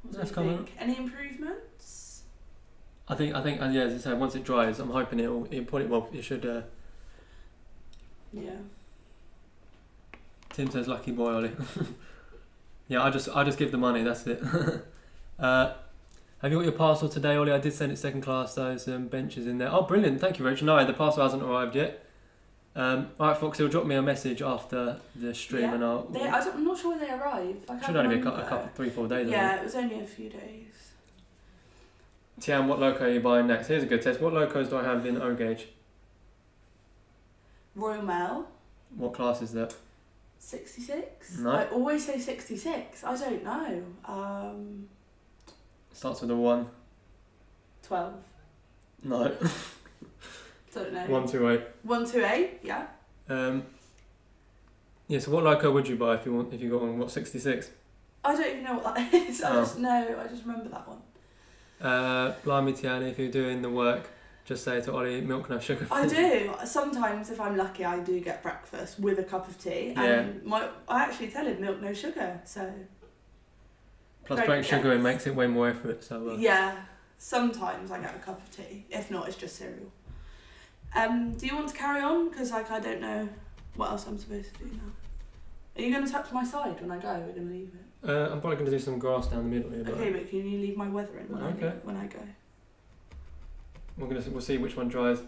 What do That's you coming. think? Any improvements? I think, yeah, as I say, once it dries, I'm hoping it should. Yeah. Tim says lucky boy, Ollie. Yeah, I just give the money. That's it. Have you got your parcel today, Ollie? I did send it second class. Those benches in there. Oh, brilliant! Thank you, Rachel. No, the parcel hasn't arrived yet. All right, Fox, he'll drop me a message after the stream, Yeah. and I'm not sure when they arrive. I can't should only be a remember. couple, 3-4 days. Yeah, it was only a few days. Tian, what loco are you buying next? Here's a good test. What locos do I have in O gauge? Royal Mail. What class is that? 66? No. I always say 66. I don't know. Starts with a 1. 12. No. Don't know. 128. 128, yeah. Yeah. So what loco would you buy if you got one? What, 66? I don't even know what that is. I just remember that one. Blimey, Tian, if you're doing the work, just say to Ollie, milk no sugar. I do. Sometimes, if I'm lucky, I do get breakfast with a cup of tea. And I actually tell him milk no sugar. So. Plus, putting sugar in makes it way more effort. So. Yeah. Sometimes I get a cup of tea. If not, it's just cereal. Do you want to carry on? Because I don't know what else I'm supposed to do now. Are you going to touch my side when I go? We're going to leave it. I'm probably going to do some grass down the middle here. Okay, but can you leave my weather in when I go? We'll see which one dries.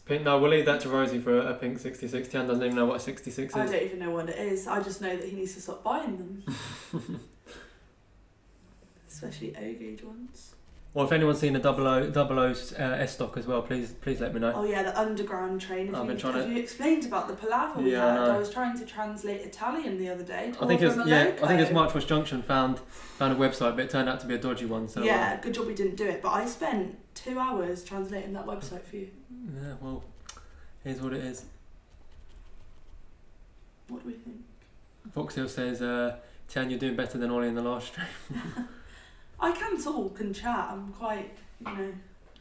Pink. No, we'll leave that to Rosie for a pink 66. Tian doesn't even know what a 66 is. I don't even know what it is. I just know that he needs to stop buying them. Especially O gauge ones. Well, if anyone's seen a 00 S stock as well, please let me know. Oh yeah, the underground train. Have you explained about the palaver we Yeah, had? I know. I was trying to translate Italian the other day. I think it's Marchwest Junction found a website, but it turned out to be a dodgy one. So yeah, good job we didn't do it. But I spent 2 hours translating that website for you. Yeah, well, here's what it is. What do we think? Foxhill says, Tian, you're doing better than Ollie in the last stream. I can talk and chat. I'm quite,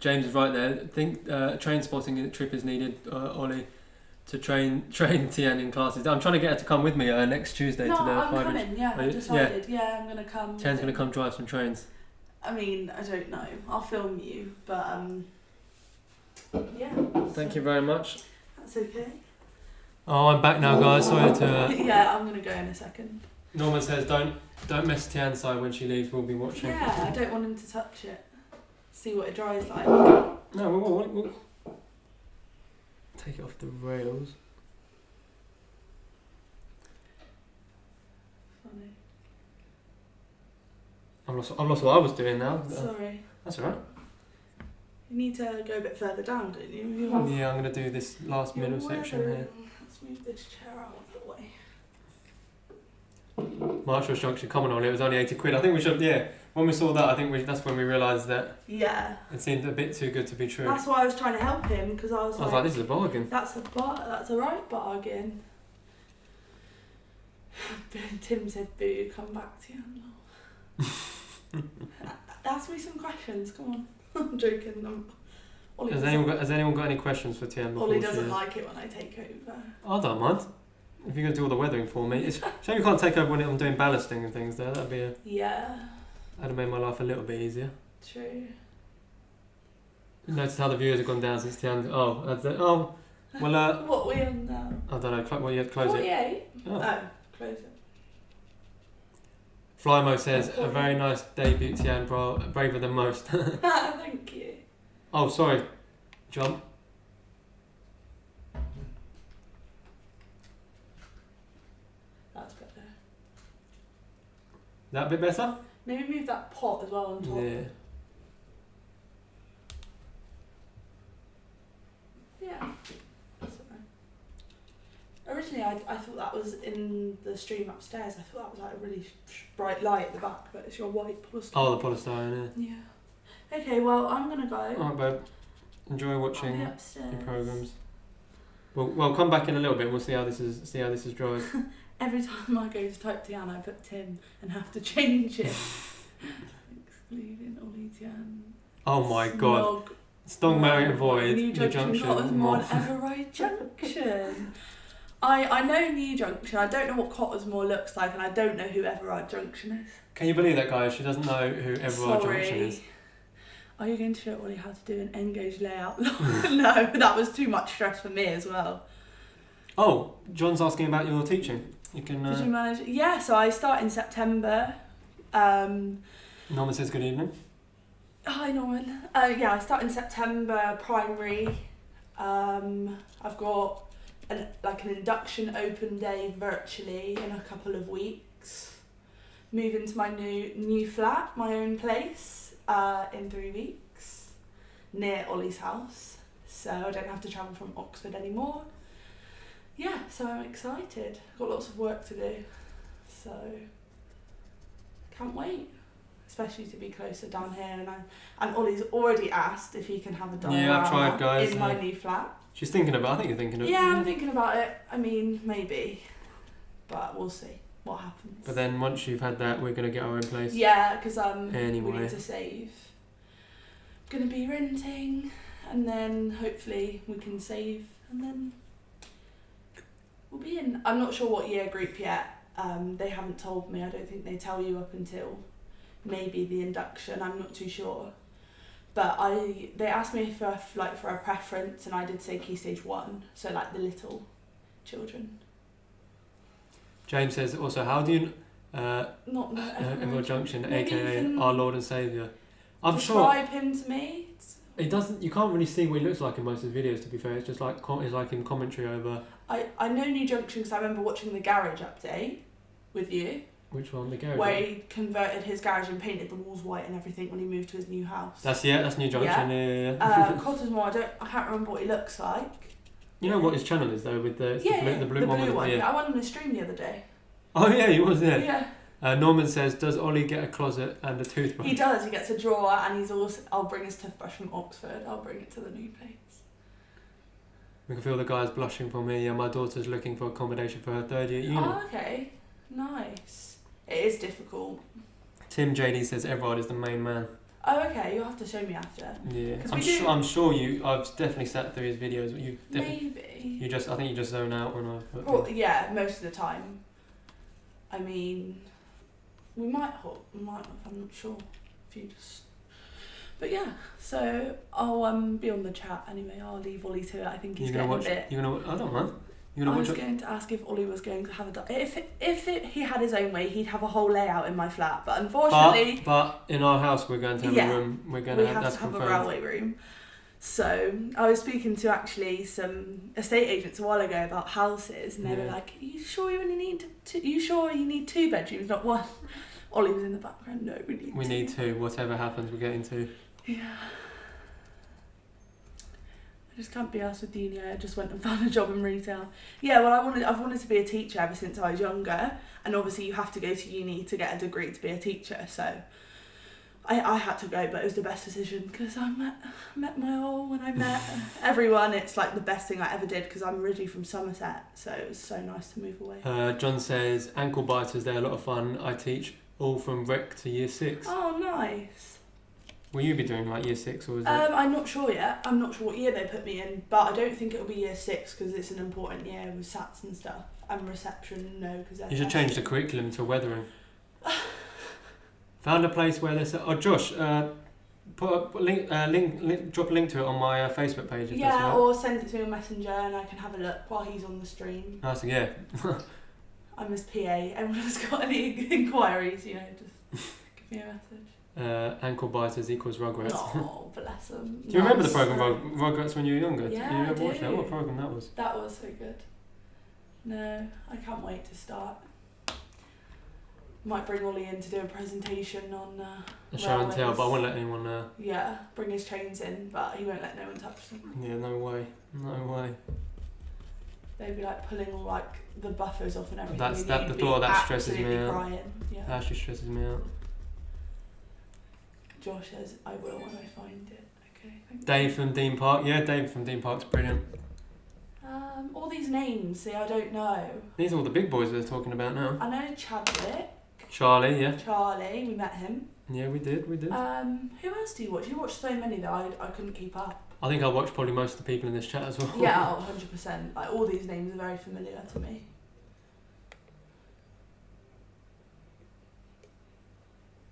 James is right there. Think train spotting trip is needed, Ollie, to train Tian in classes. I'm trying to get her to come with me next Tuesday to the I'm 5 coming. Yeah, I decided. Yeah, I'm gonna come. Tian's gonna come drive some trains. I mean, I don't know. I'll film you, but yeah. Thank you very much. That's okay. Oh, I'm back now, guys. Sorry to. Yeah, I'm gonna go in a second. Norman says don't mess Tian's side when she leaves. We'll be watching. Yeah, I don't want him to touch it. See what it dries like. No, we'll take it off the rails. Funny. I've lost what I was doing now. Sorry. That's alright. You need to go a bit further down, don't you? Yeah, I'm going to do this last middle section here. Let's move this chair out of the way. Marshall's Junction, come on, Ollie, it was only 80 quid. I think we should, when we saw that, I think that's when we realised that it seemed a bit too good to be true. That's why I was trying to help him, because I was like, this is a bargain. That's a right bargain. Tim said, boo, come back to you. Ask me some questions, come on. I'm joking. Has anyone got any questions for Tian? Ollie doesn't like it when I take over. I don't mind. If you're going to do all the weathering for me. It's a shame you can't take over when I'm doing ballasting and things there. That'd have made my life a little bit easier. True. Notice how the viewers have gone down since the end. Oh, that's it. Oh, well, what are we on now? I don't know. Well, you have to close 48? it. Oh, close it. Flymo says, a very nice debut, Tian, bro. Braver than most. Thank you. Oh, sorry. Jump. That's better. That a bit better? Maybe move that pot as well on top. Yeah. Yeah. That's alright. Originally, I thought that was in the stream upstairs. I thought that was like a really bright light at the back, but it's your white polystyrene. Oh, the polystyrene, yeah. Yeah. Okay, well, I'm gonna go. Alright, babe. Enjoy watching I'll be your upstairs. programmes. Well, come back in a little bit and we'll see how this is dried. Every time I go to type Tian, I put Tim and have to change it. Excluding Ollie Tian. Oh my god. Stong Marriott Void, New Junction. Cottersmore and Everide Junction. I know New Junction, I don't know what Cottersmore looks like, and I don't know who Everide Junction is. Can you believe that, guys? She doesn't know who Everide Junction is. Are you going to show Ollie how to do an N-gauge layout? No, that was too much stress for me as well. Oh, John's asking about your teaching. You can. Did you manage? Yeah, so I start in September. Norman says good evening. Hi Norman. Yeah, I start in September primary. I've got an induction open day virtually in a couple of weeks. Move into my new flat, my own place, in 3 weeks, near Ollie's house. So I don't have to travel from Oxford anymore. Yeah, so I'm excited. I've got lots of work to do. So can't wait. Especially to be closer down here, and Ollie's already asked if he can have a diorama Yeah, I've tried, guys. in my new flat. She's thinking about. I think you're thinking of. Yeah, I'm thinking about it. I mean, maybe, but we'll see what happens. But then once you've had that, we're gonna get our own place. Yeah, because Anyway. we need to save. Gonna be renting, and then hopefully we can save, and then we'll be in. I'm not sure what year group yet. They haven't told me. I don't think they tell you up until maybe the induction. I'm not too sure. But they asked me for a preference, and I did say Key Stage 1, so like the little children. James says also, how do you Not Everard Junction, Maybe aka our Lord and Saviour? I'm sure describe him to me. it doesn't. You can't really see what he looks like in most of his videos. To be fair, it's just like it's like in commentary over. I know New Junction because I remember watching the garage update with you. Which one? The garage. Where he converted his garage and painted the walls white and everything when he moved to his new house. That's New Junction. Yeah. Cottesmore, I can't remember what he looks like. You know what his channel is though, with the blue one. With one. yeah. I went on his stream the other day. Oh yeah, he was there. Yeah. Norman says, does Ollie get a closet and a toothbrush? He does. He gets a drawer, and he's also. I'll bring his toothbrush from Oxford. I'll bring it to the new place. We can feel the guys blushing for me. Yeah, my daughter's looking for accommodation for her 3rd year uni. Oh, okay. Nice. It is difficult. Tim JD says Everard is the main man. Oh, okay. You'll have to show me after. Yeah, I'm sure you. I've definitely sat through his videos. But Maybe. I think you just zone out when I. Well, yeah, most of the time. I mean, we might have. I'm not sure. If you just. But yeah, so I'll be on the chat anyway. I'll leave Ollie to it. I think he's getting a bit. You're gonna. I don't mind. I was going to ask if Ollie was going to have he had his own way, he'd have a whole layout in my flat. But unfortunately, but in our house we're going to have a room. We're going to have a railway room. So I was speaking to actually some estate agents a while ago about houses, and they were like, "Are you sure you only need two? You sure you need 2 bedrooms, not 1?" Ollie was in the background. No, we need 2. We need 2. Whatever happens, we're getting 2. Yeah. I just can't be asked with uni. I just went and found a job in retail. Yeah, well, I've wanted to be a teacher ever since I was younger, and obviously you have to go to uni to get a degree to be a teacher. So I had to go, but it was the best decision because I met my all when I met everyone. It's like the best thing I ever did because I'm originally from Somerset, so it was so nice to move away. John says ankle biters, they're a lot of fun. I teach all from rec to year 6. Oh, nice. Will you be doing like year 6 or is it? I'm not sure yet. I'm not sure what year they put me in, but I don't think it'll be year 6 because it's an important year with SATs and stuff. And reception, no, because You should change the curriculum to weathering. Found a place where there's. Oh, Josh, put a link, drop a link to it on my Facebook page. If that's Yeah, right. or send it to me on Messenger and I can have a look while he's on the stream. So yeah. I'm his PA. Everyone's got any inquiries, you know, just give me a message. Ankle biters equals Rugrats. Oh, bless them. Do you remember the program Rugrats when you were younger? Yeah, you ever I watched that? do. What program that was? That was so good. No, I can't wait to start. Might bring Ollie in to do a presentation on A show and tell, railways. but I won't let anyone. Yeah, bring his trains in, but he won't let no one touch them. Yeah, no way, no way. They'd be like pulling all like the buffers off and everything. That's and that. you'd The be thought of that stresses me absolutely out. crying. Yeah. That actually stresses me out. Josh says, I will when I find it. Okay, thank Dave you. from Dean Park. Yeah, Dave from Dean Park's brilliant. All these names, see, I don't know. These are all the big boys we're talking about now. I know Chadwick, Charlie, yeah. Charlie, we met him. Yeah, we did. Who else do you watch? You watch so many that I couldn't keep up. I think I watched probably most of the people in this chat as well. Yeah, 100%. Like, all these names are very familiar to me.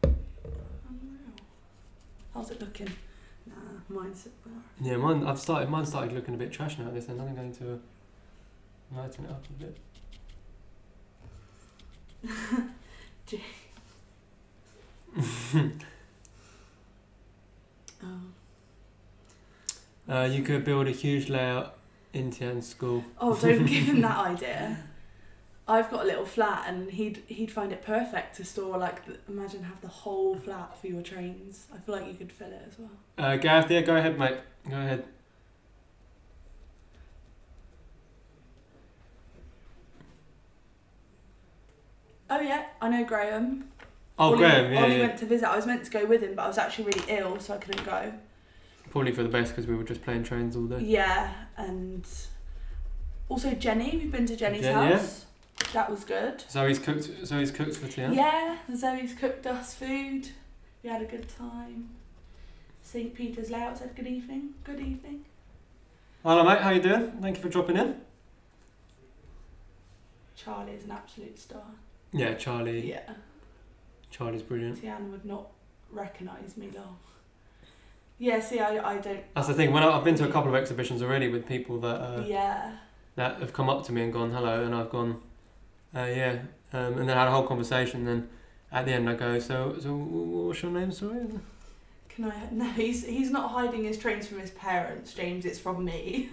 Unreal. How's it looking? Nah, mine's Yeah, mine started looking a bit trash now at this end. I'm going to lighten it up a bit. You could build a huge layout in Tian's school. Oh, don't give him that idea. I've got a little flat and he'd find it perfect to store, like, imagine have the whole flat for your trains. I feel like you could fill it as well. Gareth, yeah, go ahead, mate. Go ahead. Oh yeah, I know Graham. Oh, Ollie, Graham, yeah, Ollie yeah. went to visit. I was meant to go with him, but I was actually really ill, so I couldn't go. Probably for the best because we were just playing trains all day. Yeah, and also Jenny. We've been to Jenny's house. That was good. Zoe's cooked for Tian. Yeah, Zoe's cooked us food. We had a good time. St. Peter's Layout said good evening. Good evening. Hello, mate. How you doing? Thank you for dropping in. Charlie is an absolute star. Yeah, Charlie. Yeah. Charlie's brilliant. Tian would not recognise me though. Yeah, see, I don't... That's the thing. When I've been to a couple of exhibitions already with people that yeah. that have come up to me and gone hello, and I've gone, yeah, and then had a whole conversation. Then at the end I go, so what's your name? Sorry. Can I... No, he's not hiding his trains from his parents, James. It's from me.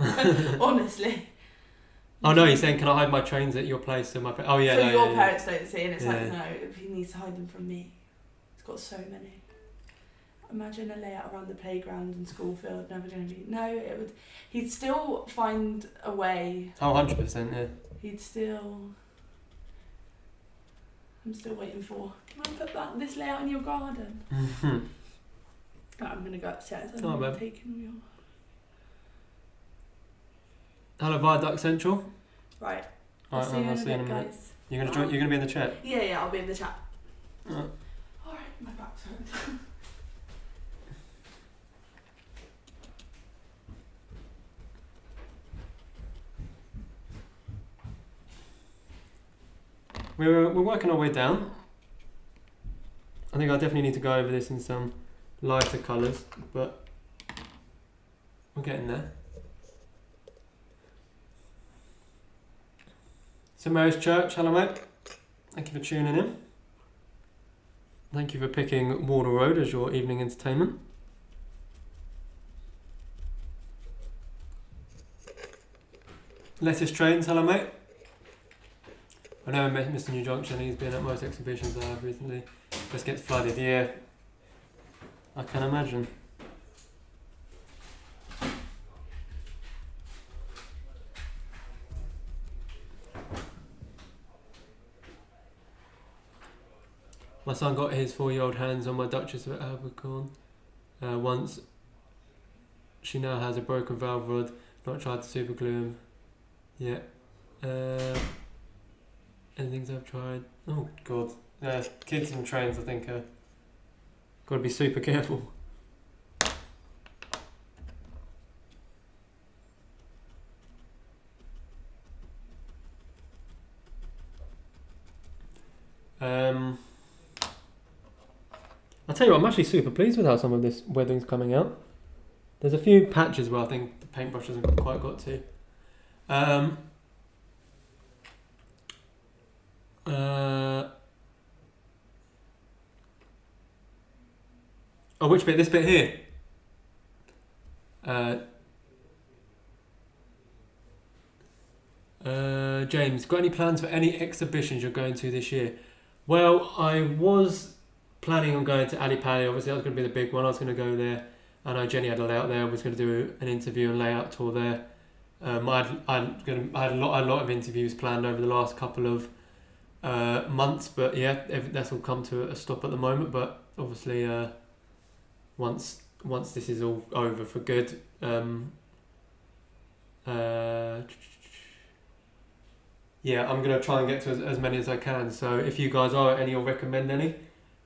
Honestly. Oh no, he's saying, can I hide my trains at your place? So my oh yeah, so no, your yeah, parents don't see, and it's Yeah. like, no, he needs to hide them from me. He's got so many. Imagine a layout around the playground and school field, never going to be... No, it would... He'd still find a way. Oh, 100%, yeah. He'd still... I'm still waiting for... Can I put this layout in your garden? But I'm going to go upstairs. I'm Oh, not babe. taking all your... Hello, Viaduct Central. Right. Alright, See you I'll in see you a in a bit, minute. guys. You're gonna join, you're gonna be in the chat. Yeah, I'll be in the chat. Alright. Alright, my back's hurt. We're working our way down. I think I definitely need to go over this in some lighter colours, but we're getting there. St Mary's Church, hello mate. Thank you for tuning in. Thank you for picking Wardle Road as your evening entertainment. Lettuce Trains, hello mate. I know Mr. New Junction, he's been at most exhibitions I have recently. Just gets flooded, yeah. I can imagine. My son got his 4-year-old hands on my Duchess of Albicorn once. She now has a broken valve rod, not tried to super glue him. Yeah. And things I've tried. Oh god. Kids and trains, I think, got to be super careful. I'll tell you what, I'm actually super pleased with how some of this weathering's coming out. There's a few patches where I think the paintbrush hasn't quite got to. Oh, which bit? This bit here. James, got any plans for any exhibitions you're going to this year? Well, I was planning on going to Ali Pali. Obviously, that was going to be the big one. I was going to go there. I know Jenny had a layout there. I was going to do an interview and layout tour there. I had a lot of interviews planned over the last couple of months, but yeah, that's all come to a stop at the moment. But obviously, once this is all over for good, yeah, I'm gonna try and get to as many as I can. So if you guys are at any or recommend any,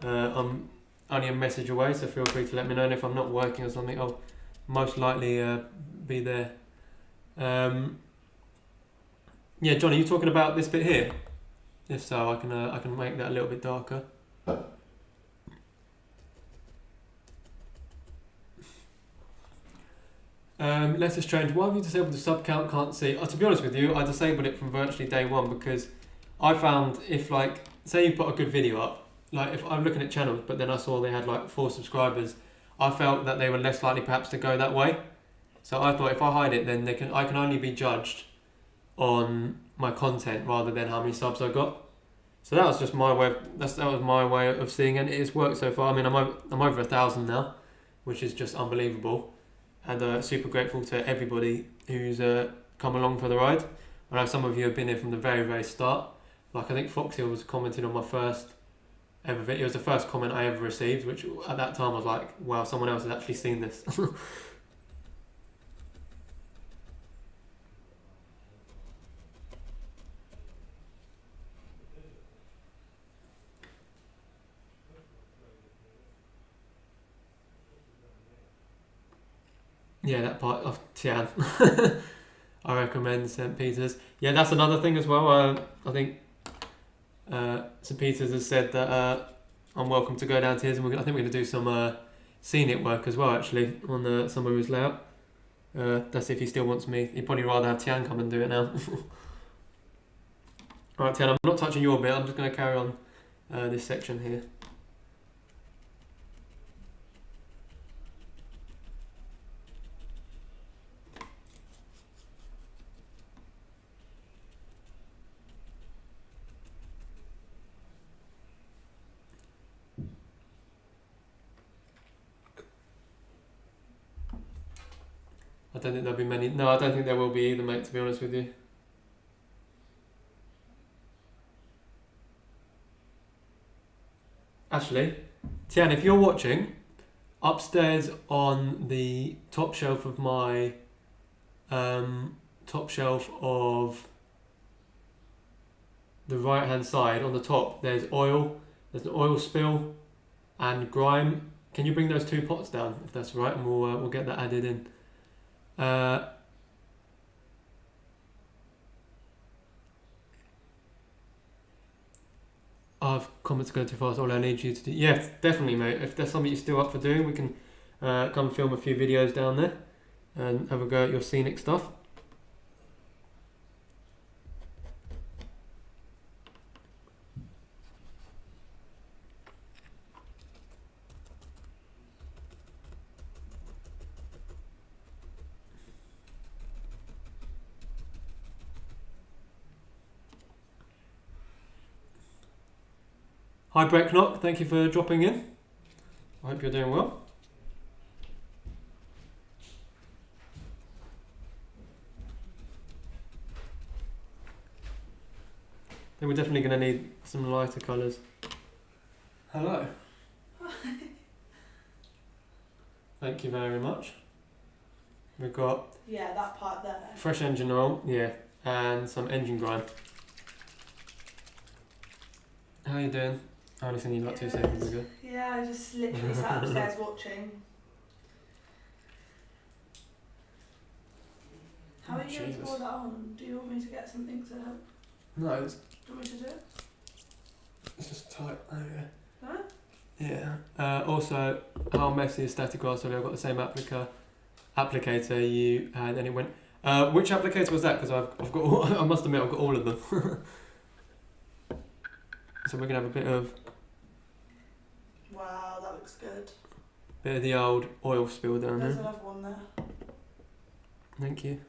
I'm only a message away. So feel free to let me know. And if I'm not working or something, I'll most likely be there. Yeah, John, are you talking about this bit here? If so, I can make that a little bit darker. Letter Strange, why have you disabled the sub count? Can't see. To be honest with you, I disabled it from virtually day one because I found if, like, say you put a good video up, like if I'm looking at channels, but then I saw they had like 4 subscribers, I felt that they were less likely perhaps to go that way. So I thought if I hide it, then I can only be judged on my content rather than how many subs I got. So that was just my way. That was my way of seeing it. It's worked so far. I mean, I'm over 1,000 now, which is just unbelievable. And super grateful to everybody who's come along for the ride. I know some of you have been here from the very, very start. Like I think Foxhill was commenting on my first ever video. It was the first comment I ever received, which at that time I was like, wow, someone else has actually seen this. Yeah, that part of Tian. I recommend St. Peter's. Yeah, that's another thing as well. I think St. Peter's has said that I'm welcome to go down to his, and I think we're going to do some scenic work as well, actually, on some of his layout. That's if he still wants me. He'd probably rather have Tian come and do it now. Alright, Tian, I'm not touching your bit. I'm just going to carry on this section here. I don't think there'll be many. No, I don't think there will be either, mate, to be honest with you. Actually, Tian, if you're watching, upstairs on the top shelf of my top shelf of the right hand side on the top, there's oil. There's an oil spill and grime. Can you bring those 2 pots down if that's right, and we'll get that added in. I've comments go too fast. All I need you to do. Yeah, definitely, mate. If there's something you're still up for doing, we can come film a few videos down there and have a go at your scenic stuff. Hi Brett Knock, thank you for dropping in. I hope you're doing well. Then we're definitely going to need some lighter colours. Hello. Hi. Thank you very much. We've got Yeah, that part there. fresh engine oil, yeah, and some engine grime. How are you doing? I only seen you like 2 seconds ago. Yeah, I just literally sat upstairs watching. How are you going to pour that on? Do you want me to get something to help? No, Do you want me to do it? it's just tight. Okay. Huh? Yeah. Also, how messy is static grass? I've got the same applicator you had, and it went. Which applicator was that? Because I've got. All, I must admit, I've got all of them. So we're gonna have a bit of Wow, that looks good. the old oil spill down There's there. another one there. Thank you.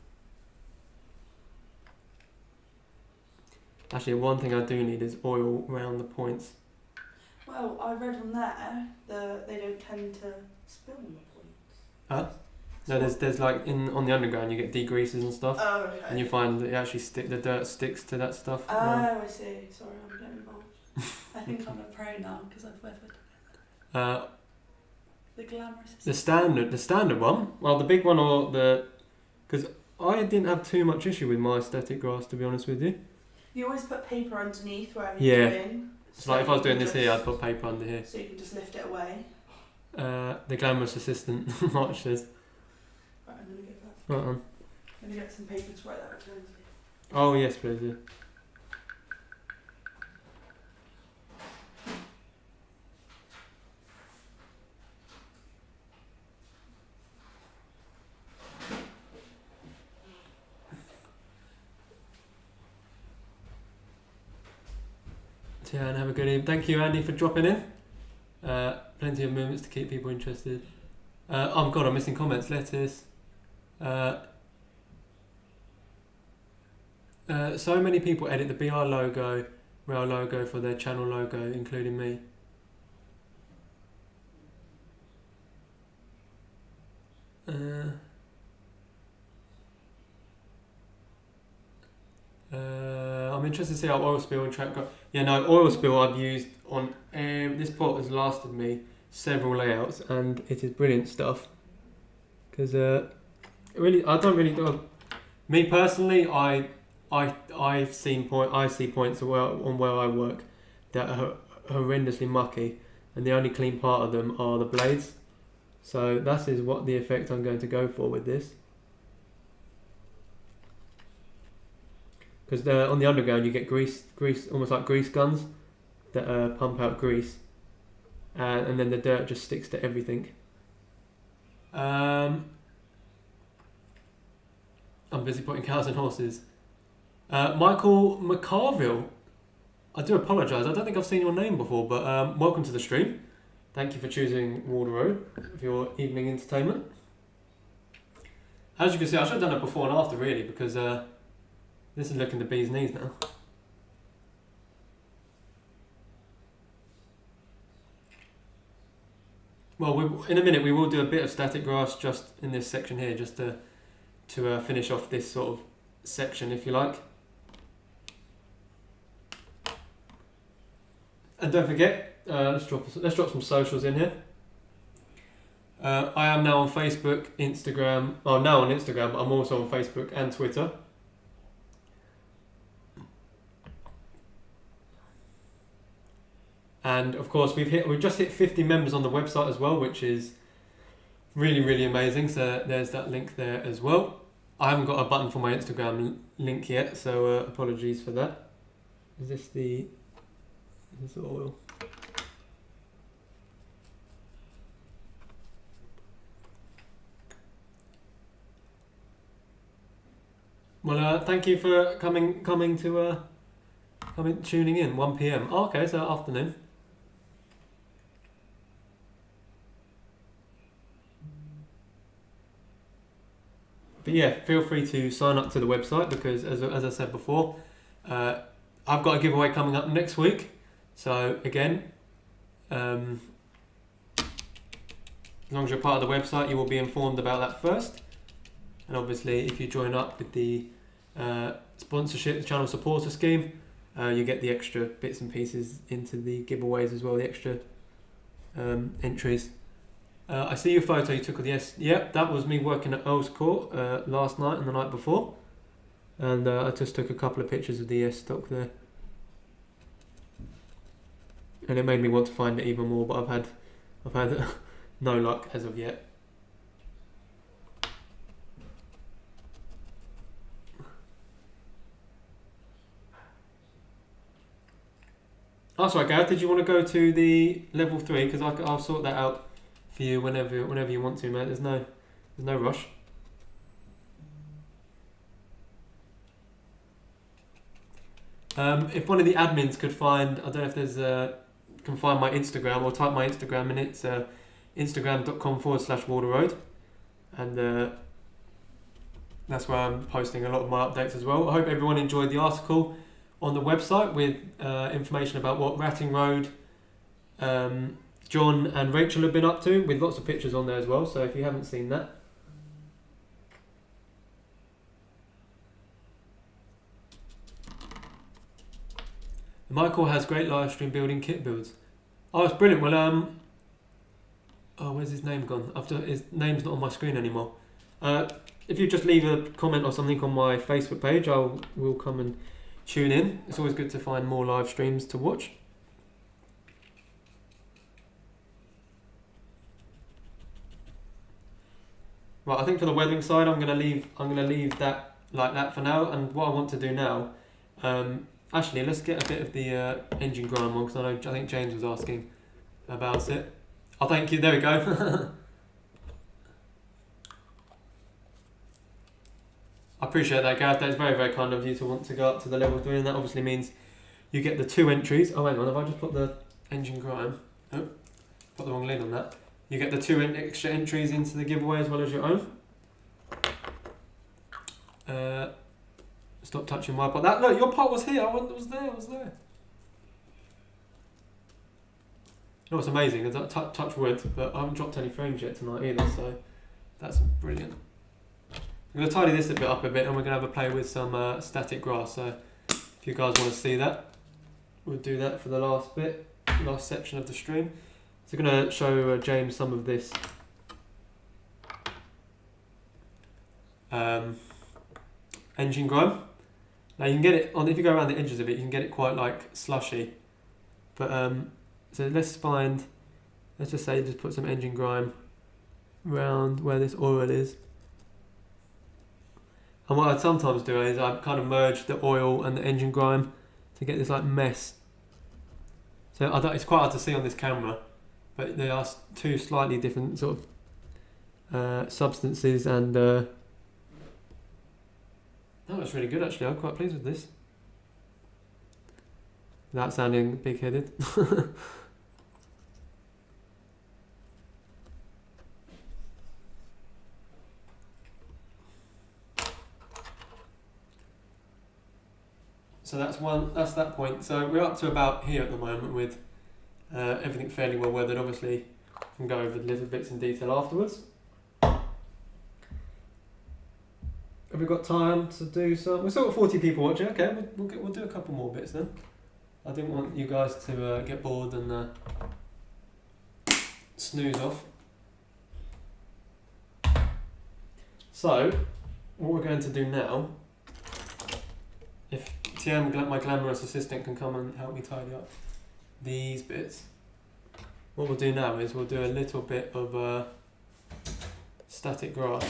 Actually, one thing I do need is oil around the points. Well, I read on there that they don't tend to spill on the points. Huh? No, there's like on the underground you get degreases and stuff, Oh, okay. and you find that it actually the dirt sticks to that stuff. Oh, I see. Sorry, I'm getting involved. I think I'm a pro now because I've weathered the glamorous. The standard one. Well, the big one or the, because I didn't have too much issue with my static grass, to be honest with you. You always put paper underneath wherever Yeah. you're doing. So like if I was doing this here, I'd put paper under here. So you can just lift it away. The glamorous assistant, March says. Right, I'm gonna get that. Right on. I'm gonna get some paper to write that return to. Oh yes, please. Yeah. Yeah, and have a good evening. Thank you, Andy, for dropping in. Plenty of movements to keep people interested. Oh God, I'm missing comments. Lettuce. So many people edit the BR logo, Rail logo for their channel logo, including me. I'm interested to see how oil spill and track go. Yeah, no, oil spill I've used on this pot has lasted me several layouts, and it is brilliant stuff. Because really, I don't really know. Me personally, I see points on where I work that are horrendously mucky, and the only clean part of them are the blades. So that is what the effect I'm going to go for with this. Because on the underground you get grease, almost like grease guns that pump out grease, and then the dirt just sticks to everything. I'm busy putting cows and horses. Michael McCarville, I do apologise, I don't think I've seen your name before, but welcome to the stream. Thank you for choosing Wardle for your evening entertainment. As you can see, I should have done it before and after really, because this is looking the bee's knees now. Well, in a minute we will do a bit of static grass just in this section here, just to finish off this sort of section, if you like. And don't forget, let's drop some socials in here. I am now on Facebook, Instagram. Oh, now on Instagram, but I'm also on Facebook and Twitter. And of course, we've just hit 50 members on the website as well, which is really, really amazing. So there's that link there as well. I haven't got a button for my Instagram link yet, so apologies for that. Is this the oil? Well, thank you for tuning in. 1 p.m. Oh, okay, so afternoon. But yeah, feel free to sign up to the website because, as I said before, I've got a giveaway coming up next week. So again, as long as you're part of the website, you will be informed about that first. And obviously, if you join up with the sponsorship, the channel supporter scheme, you get the extra bits and pieces into the giveaways as well, the extra entries. I see your photo you took of the S. Yep, that was me working at Earl's Court last night and the night before. And I just took a couple of pictures of the S stock there. And it made me want to find it even more, but I've had no luck as of yet. Oh, sorry, Gareth, did you want to go to the level 3? Because I'll sort that out for you whenever you want to, mate. There's no rush. If one of the admins could find, I don't know if there's can find my Instagram or type my Instagram in, it's instagram.com/Wardle, and that's where I'm posting a lot of my updates as well. I hope everyone enjoyed the article on the website with information about what Ratting Road, John and Rachel have been up to, with lots of pictures on there as well, so if you haven't seen that. Michael has great live stream building kit builds. Oh, it's brilliant. Well, oh, where's his name gone? His name's not on my screen anymore. If you just leave a comment or something on my Facebook page, we'll come and tune in. It's always good to find more live streams to watch. Right, I think for the weathering side, I'm gonna leave that like that for now. And what I want to do now, actually, let's get a bit of the engine grime on, because I think James was asking about it. Oh, thank you. There we go. I appreciate that, Gareth. That's very, very kind of you to want to go up to the level 3, and that obviously means you get the 2 entries. Oh, hang on, have I just put the engine grime? Oh, put the wrong lid on that. You get the 2 extra entries into the giveaway as well as your own. Stop touching my pot. That, look, your pot was here. I was there. You know what's amazing is that touch wood, but I haven't dropped any frames yet tonight either, so that's brilliant. I'm going to tidy this a bit up a bit, and we're going to have a play with some static grass. So if you guys want to see that, we'll do that for the last section of the stream. So I'm going to show James some of this engine grime. Now you can get it on, if you go around the edges of it, you can get it quite like slushy. But so let's just say just put some engine grime around where this oil is. And what I'd sometimes do is I'd kind of merge the oil and the engine grime to get this like mess. So it's quite hard to see on this camera, but they are 2 slightly different sort of substances, and that was really good actually. I'm quite pleased with this. Without sounding big-headed. So that's that point. So we're up to about here at the moment with everything fairly well weathered. Obviously, we can go over the little bits in detail afterwards. Have we got time to do some? We've still got 40 people watching. Okay, we'll do a couple more bits then. I didn't want you guys to get bored and snooze off. So, what we're going to do now, if TM, my glamorous assistant, can come and help me tidy up these bits, what we'll do now is we'll do a little bit of static grass.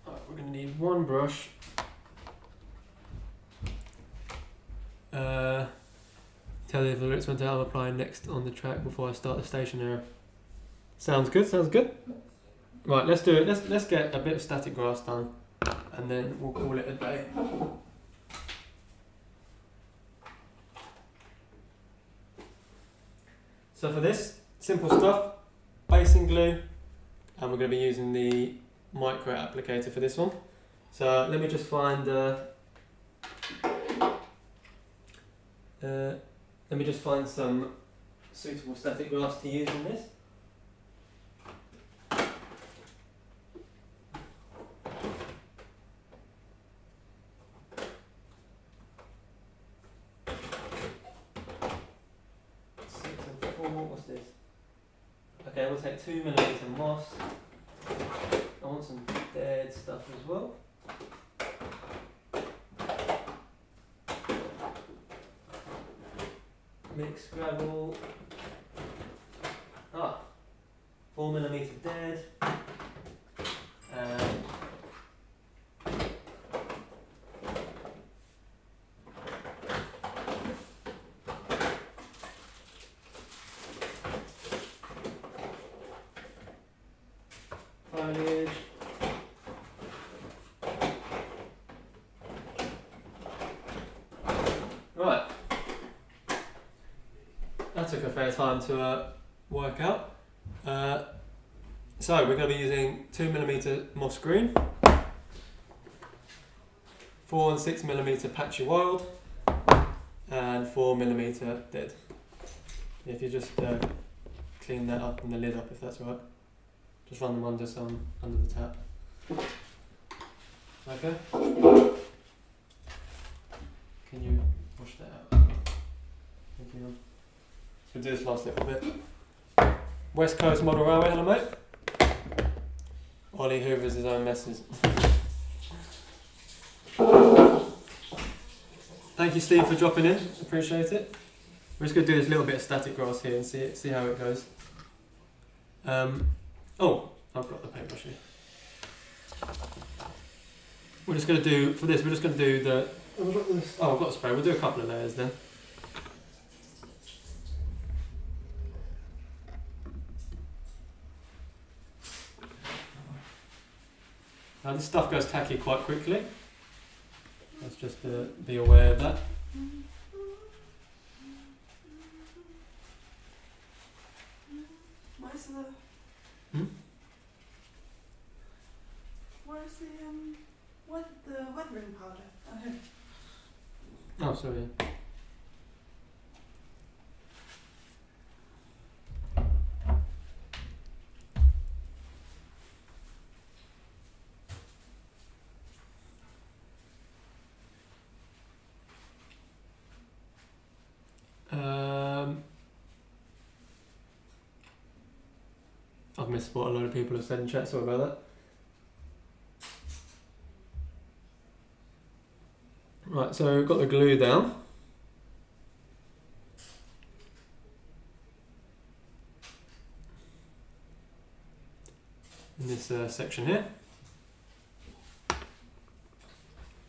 We're going to need 1 brush. Tell the lyrics when I'm applying next on the track before I start the station error. Sounds good. Right, let's do it. Let's get a bit of static grass done, and then we'll call it a day. So for this, simple stuff, basing glue, and we're going to be using the micro applicator for this one. So let me just find some suitable static grass to use in this. What's this? Okay, we'll take 2mm moss. I want some dead stuff as well. Mixed gravel. 4mm dead. foliage. Right. That took a fair time to work out. So we're going to be using 2mm moss green, 4 and 6mm patchy wild, and 4mm dead. If you just clean that up and the lid up, if that's right. Just run them under the tap. Okay. Can you wash that out? Thank you. So we'll do this last little bit. West Coast Model Railway, hello mate. Ollie hoovers his own messes. Thank you Steve for dropping in, appreciate it. We're just going to do this little bit of static grass here and see how it goes. Oh, I've got the paintbrush here. We're just going to do, for this, we're just going to do the... Oh, I've got a spray. We'll do a couple of layers then. Now this stuff goes tacky quite quickly. Let's just be aware of that. Where's the... Where's the weathering powder? Oh, here. Oh, sorry. I've missed what a lot of people have said in chat, sorry about that. Right, so we've got the glue down. In this section here.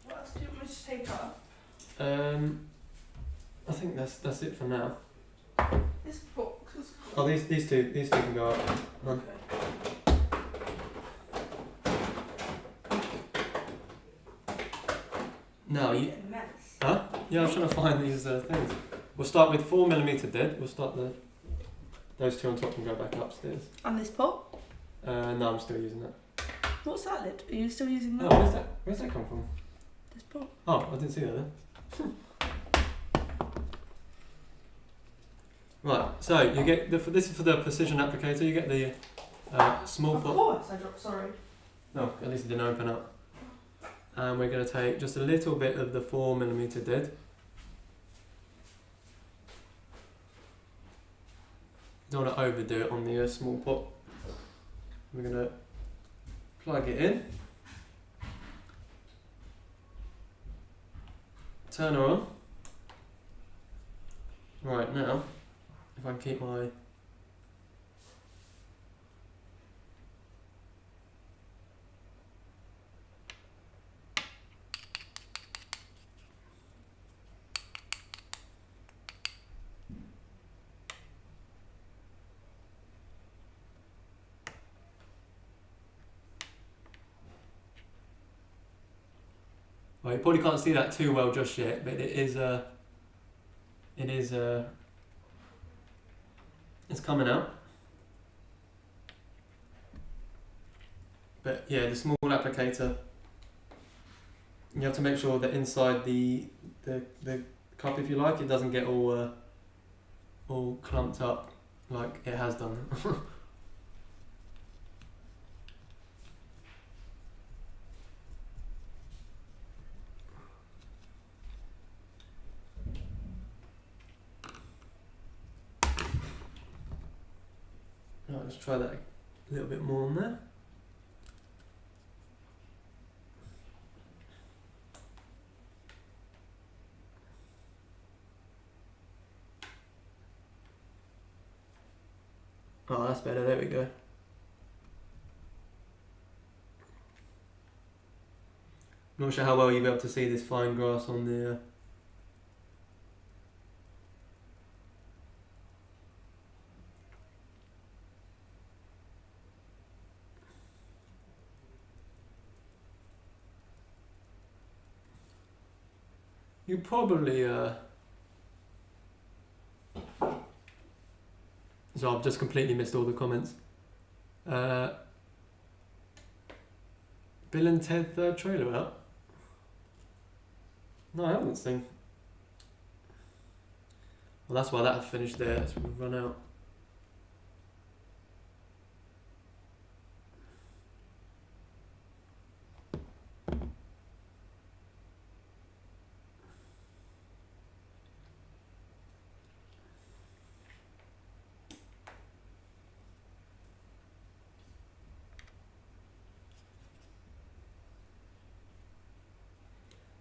What else do you want me to take up? I think that's it for now. This box is Oh, these two can go up. okay. Now you. Getting a mess. Huh? Yeah, I was trying to find these things. We'll start with 4mm dead. We'll start those two on top and go back upstairs. And this pot? No, I'm still using that. What's that lid? Are you still using that? Oh, where's that come from? This pot. Oh, I didn't see that then. Right, so you get this is for the precision applicator. You get the small pot. Of course, I dropped. Sorry. No, at least it didn't open up. And we're going to take just a little bit of the 4mm dead. Don't want to overdo it on the small pot. We're going to plug it in. Turn her on. Right, now, if I can keep my... Well, you probably can't see that too well just yet, but it's coming out. But yeah, the small applicator, you have to make sure that inside the cup, if you like, it doesn't get all clumped up like it has done. Right, let's try that a little bit more on there. Oh, that's better, there we go. Not sure how well you'll be able to see this fine grass on the... You probably so I've just completely missed all the comments. Bill and Ted third trailer out? No, I haven't seen. Well, that's why that finished there. It's run out.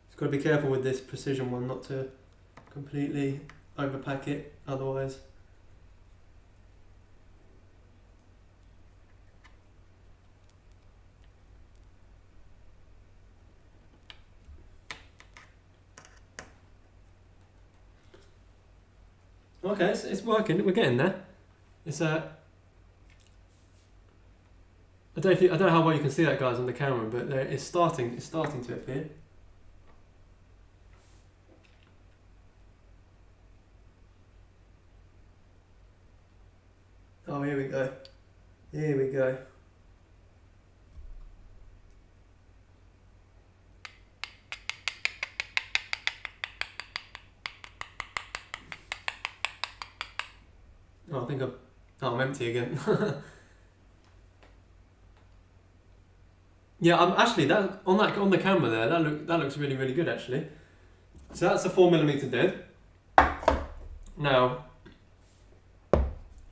Just got to be careful with this precision one, not to completely overpack it, otherwise. Okay, it's working. We're getting there. It's I don't know how well you can see that, guys, on the camera, but it's starting to appear. Oh, here we go. Here we go. Oh, I think I'm empty again. Yeah, actually that on the camera there, that looks really, really good actually. So that's a 4mm dead. Now,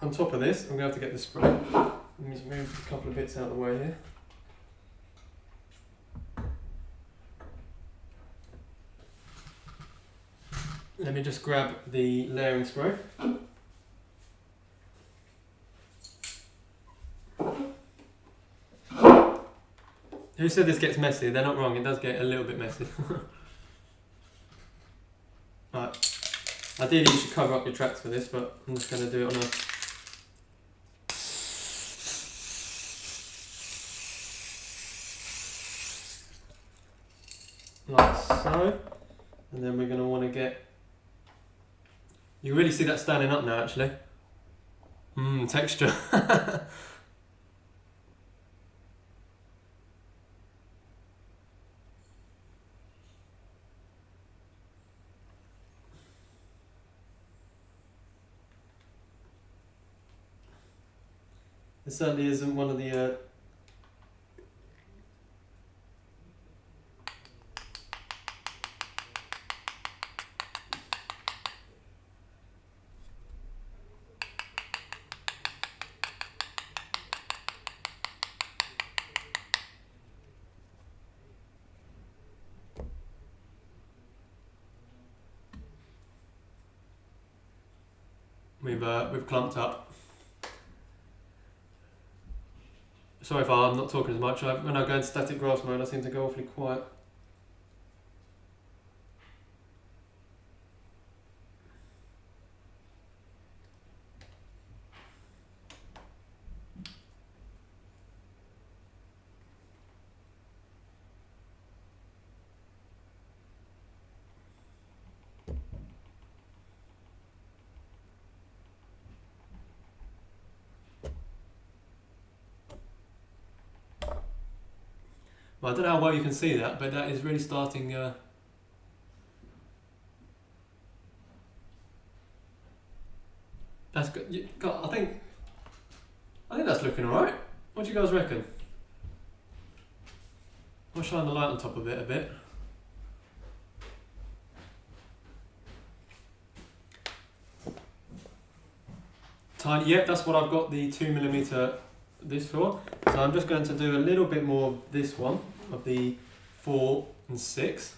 on top of this, I'm going to have to get the spray. Let me just move a couple of bits out of the way here. Let me just grab the layering spray. Who said this gets messy? They're not wrong, it does get a little bit messy. Right. Ideally you should cover up your tracks for this, but I'm just going to do it on a... like so. And then we're going to want to get... You really see that standing up now actually. Texture. It certainly isn't one of the we've clumped up. Sorry if I'm not talking as much. When I go in static grass mode, I seem to go awfully quiet. Well, I don't know how well you can see that, but that is really starting. That's good. I think that's looking alright. What do you guys reckon? I'll shine the light on top of it a bit. Tiny. Yep, that's what I've got the 2mm this for. So I'm just going to do a little bit more of this one, of the 4 and 6.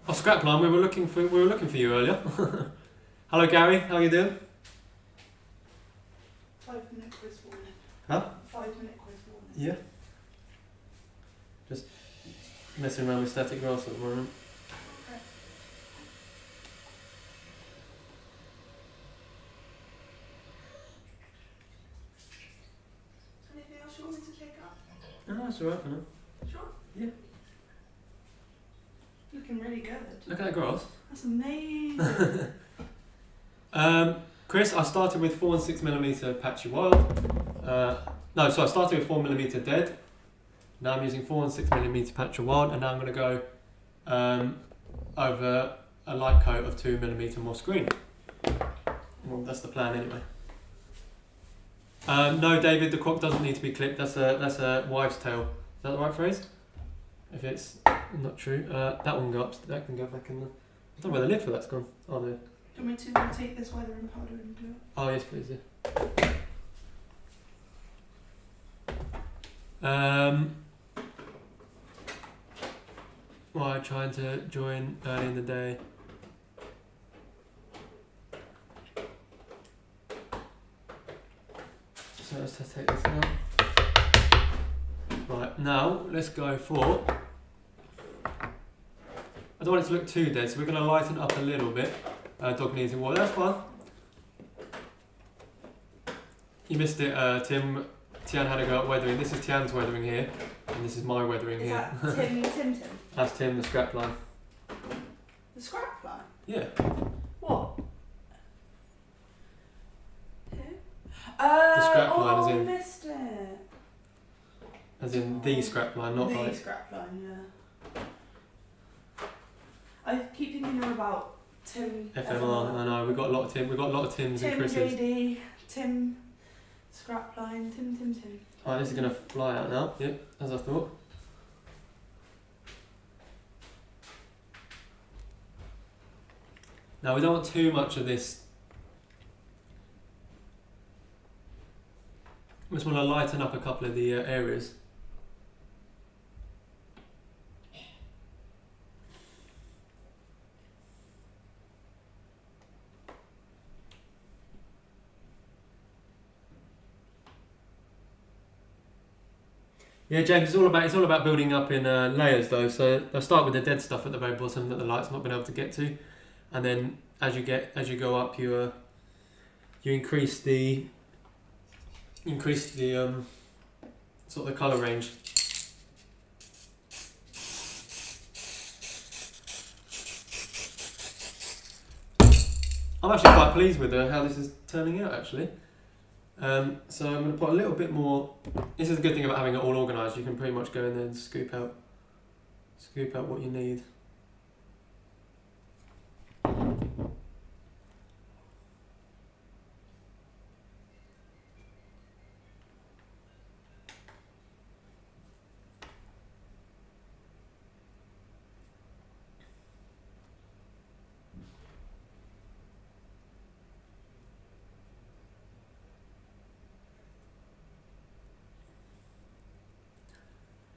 Oh, Scrapline, we were looking for you earlier. Hello, Gary. How are you doing? 5-minute quiz warning. Huh? 5-minute quiz warning. Yeah. Just messing around with static grass at the moment. Okay. Anything else you want me to take up? No, that's alright for now. Sure. Yeah. Looking really good. Look at that grass. That's amazing. Chris, I started with 4 and 6mm patchy wild. I started with 4mm dead. Now I'm using 4 and 6mm patchy wild, and now I'm going to go over a light coat of 2mm moss green. Well, that's the plan anyway. No, David, the croc doesn't need to be clipped. That's a wives' tale. Is that the right phrase? If it's not true, that one go up. That can go back in the. I don't know where the lid for that's gone. Oh, there. Do you want me to take this weathering powder and do it? Oh yes, please. Yeah. Well, I'm trying to join early in the day. So let's just take this out. Right, now let's go for. I don't want it to look too dead, so we're going to lighten up a little bit. Dog needs water. That's fine. You missed it, Tim. Tian had a go at weathering. This is Tian's weathering here, and this is my weathering Is here. that Tim? That's Tim, the scrap line. The scrap line? Yeah. What? Who? The scrap line is I in. missed it. As in the scrap line, not the like. scrap line, yeah. I keep thinking about Tim. FMR. I know. We've got a lot of Tim. We've got a lot of Tims and Tim Chris's. JD, Tim Scrapline, Tim. Oh, this is gonna fly out now. Yep, as I thought. Now we don't want too much of this. We just want to lighten up a couple of the areas. Yeah, James, it's all about building up in layers though. So they'll start with the dead stuff at the very bottom that the light's not been able to get to, and then as you go up, you increase the sort of the color range. I'm actually quite pleased with how this is turning out actually. So I'm going to put a little bit more. This is the good thing about having it all organised. You can pretty much go in there and scoop out what you need.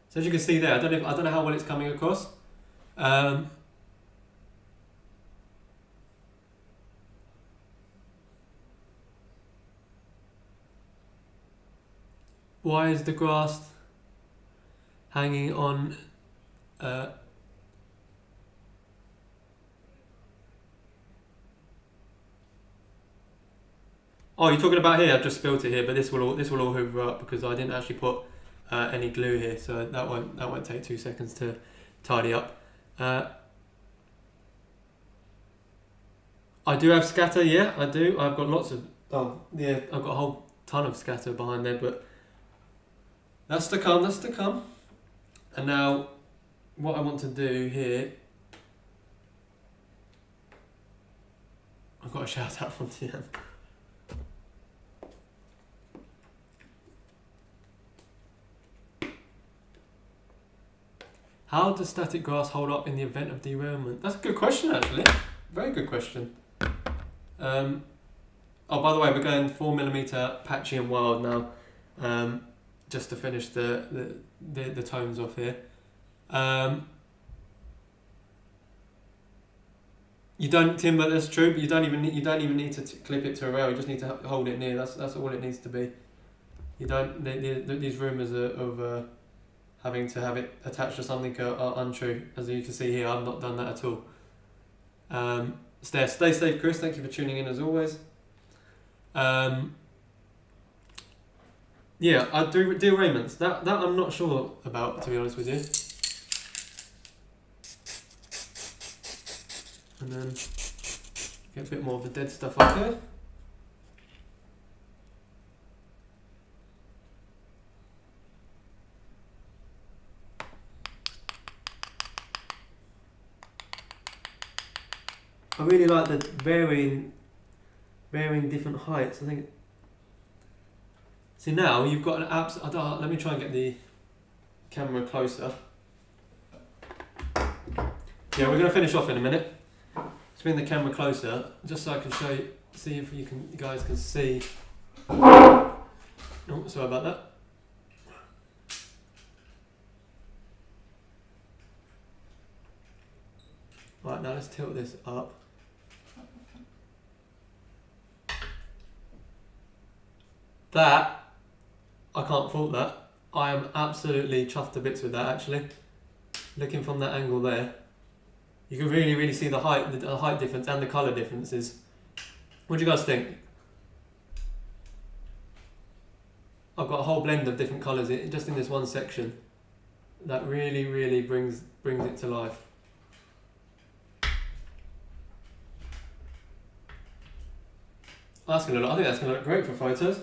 So as you can see there, I don't know how well it's coming across. Why is the grass hanging on? Oh, you're talking about here. I've just spilt it here, but this will all hoover up because I didn't actually put any glue here, so that won't take 2 seconds to tidy up. I do have scatter, yeah, I do. I've got lots of. Oh, yeah, I've got a whole ton of scatter behind there, but that's to come. That's to come. And now, what I want to do here. I've got a shout out from Tian. How does static grass hold up in the event of derailment? That's a good question, actually. Very good question. Oh, by the way, we're going 4mm patchy and wild now, just to finish the tones off here. You don't timber. That's true, but you don't even need to clip it to a rail. You just need to hold it near. That's all it needs to be. You don't. These rumours of having to have it attached to something are untrue. As you can see here, I've not done that at all. Stay safe, Chris. Thank you for tuning in as always. Yeah, I do derailments. That I'm not sure about, to be honest with you. and then get a bit more of the dead stuff up here. I really like the varying different heights. I think. See, now you've got an let me try and get the camera closer. Yeah, we're going to finish off in a minute. Let's bring the camera closer, just so I can show you, see if you guys can see. Oh, sorry about that. Right, now let's tilt this up. That, I can't fault that. I am absolutely chuffed to bits with that, actually. Looking from that angle there, you can really see the height difference and the colour differences. What do you guys think? I've got a whole blend of different colours just in this one section. That really brings it to life. I think that's gonna look great for photos.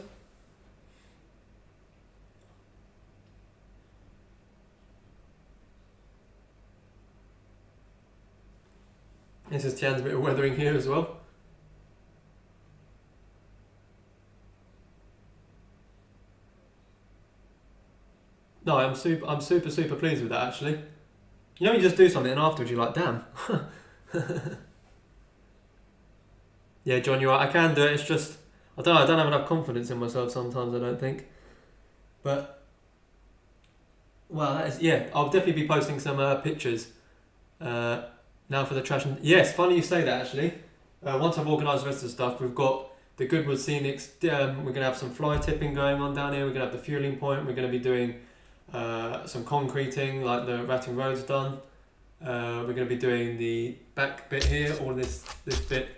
This is Tian's bit of weathering here as well. No, I'm super pleased with that, actually. You know, you just do something and afterwards you're like, damn. Yeah, John, you're right. I can do it. It's just I don't have enough confidence in myself sometimes. I don't think. But well, that is, yeah. I'll definitely be posting some pictures. Now for the trash. Yes, funny you say that, actually. Once I've organised the rest of the stuff, we've got the Goodwood Scenics. We're going to have some fly tipping going on down here. We're going to have the fueling point. We're going to be doing some concreting, like the Ratting Road's done. We're going to be doing the back bit here. All this bit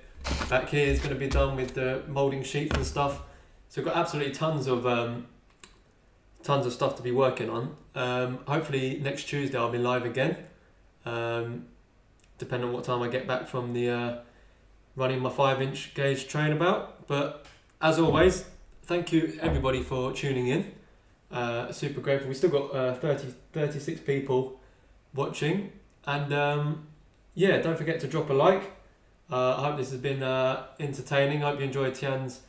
back here is going to be done with the moulding sheets and stuff. So we've got absolutely tons of stuff to be working on. Hopefully next Tuesday I'll be live again. Depending on what time I get back from the running my 5-inch gauge train about. But as always, thank you everybody for tuning in. Super grateful. We still got 36 people watching, and yeah, don't forget to drop a like. I hope this has been entertaining. I hope you enjoyed Tian's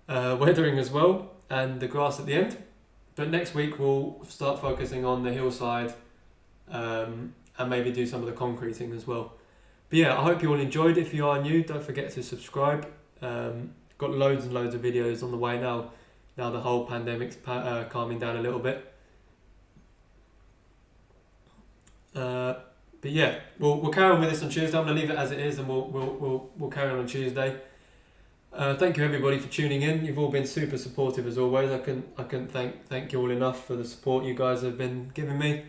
weathering as well, and the grass at the end. But next week we'll start focusing on the hillside, and maybe do some of the concreting as well. But yeah, I hope you all enjoyed. If you are new, don't forget to subscribe. Got loads and loads of videos on the way now. Now the whole pandemic's calming down a little bit. But yeah, we'll carry on with this on Tuesday. I'm gonna leave it as it is, and we'll carry on Tuesday. Thank you everybody for tuning in. You've all been super supportive as always. I can thank you all enough for the support you guys have been giving me.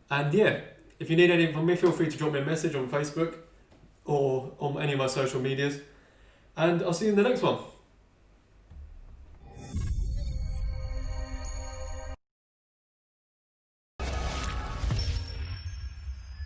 And yeah, if you need anything from me, feel free to drop me a message on Facebook or on any of my social medias. And I'll see you in the next one.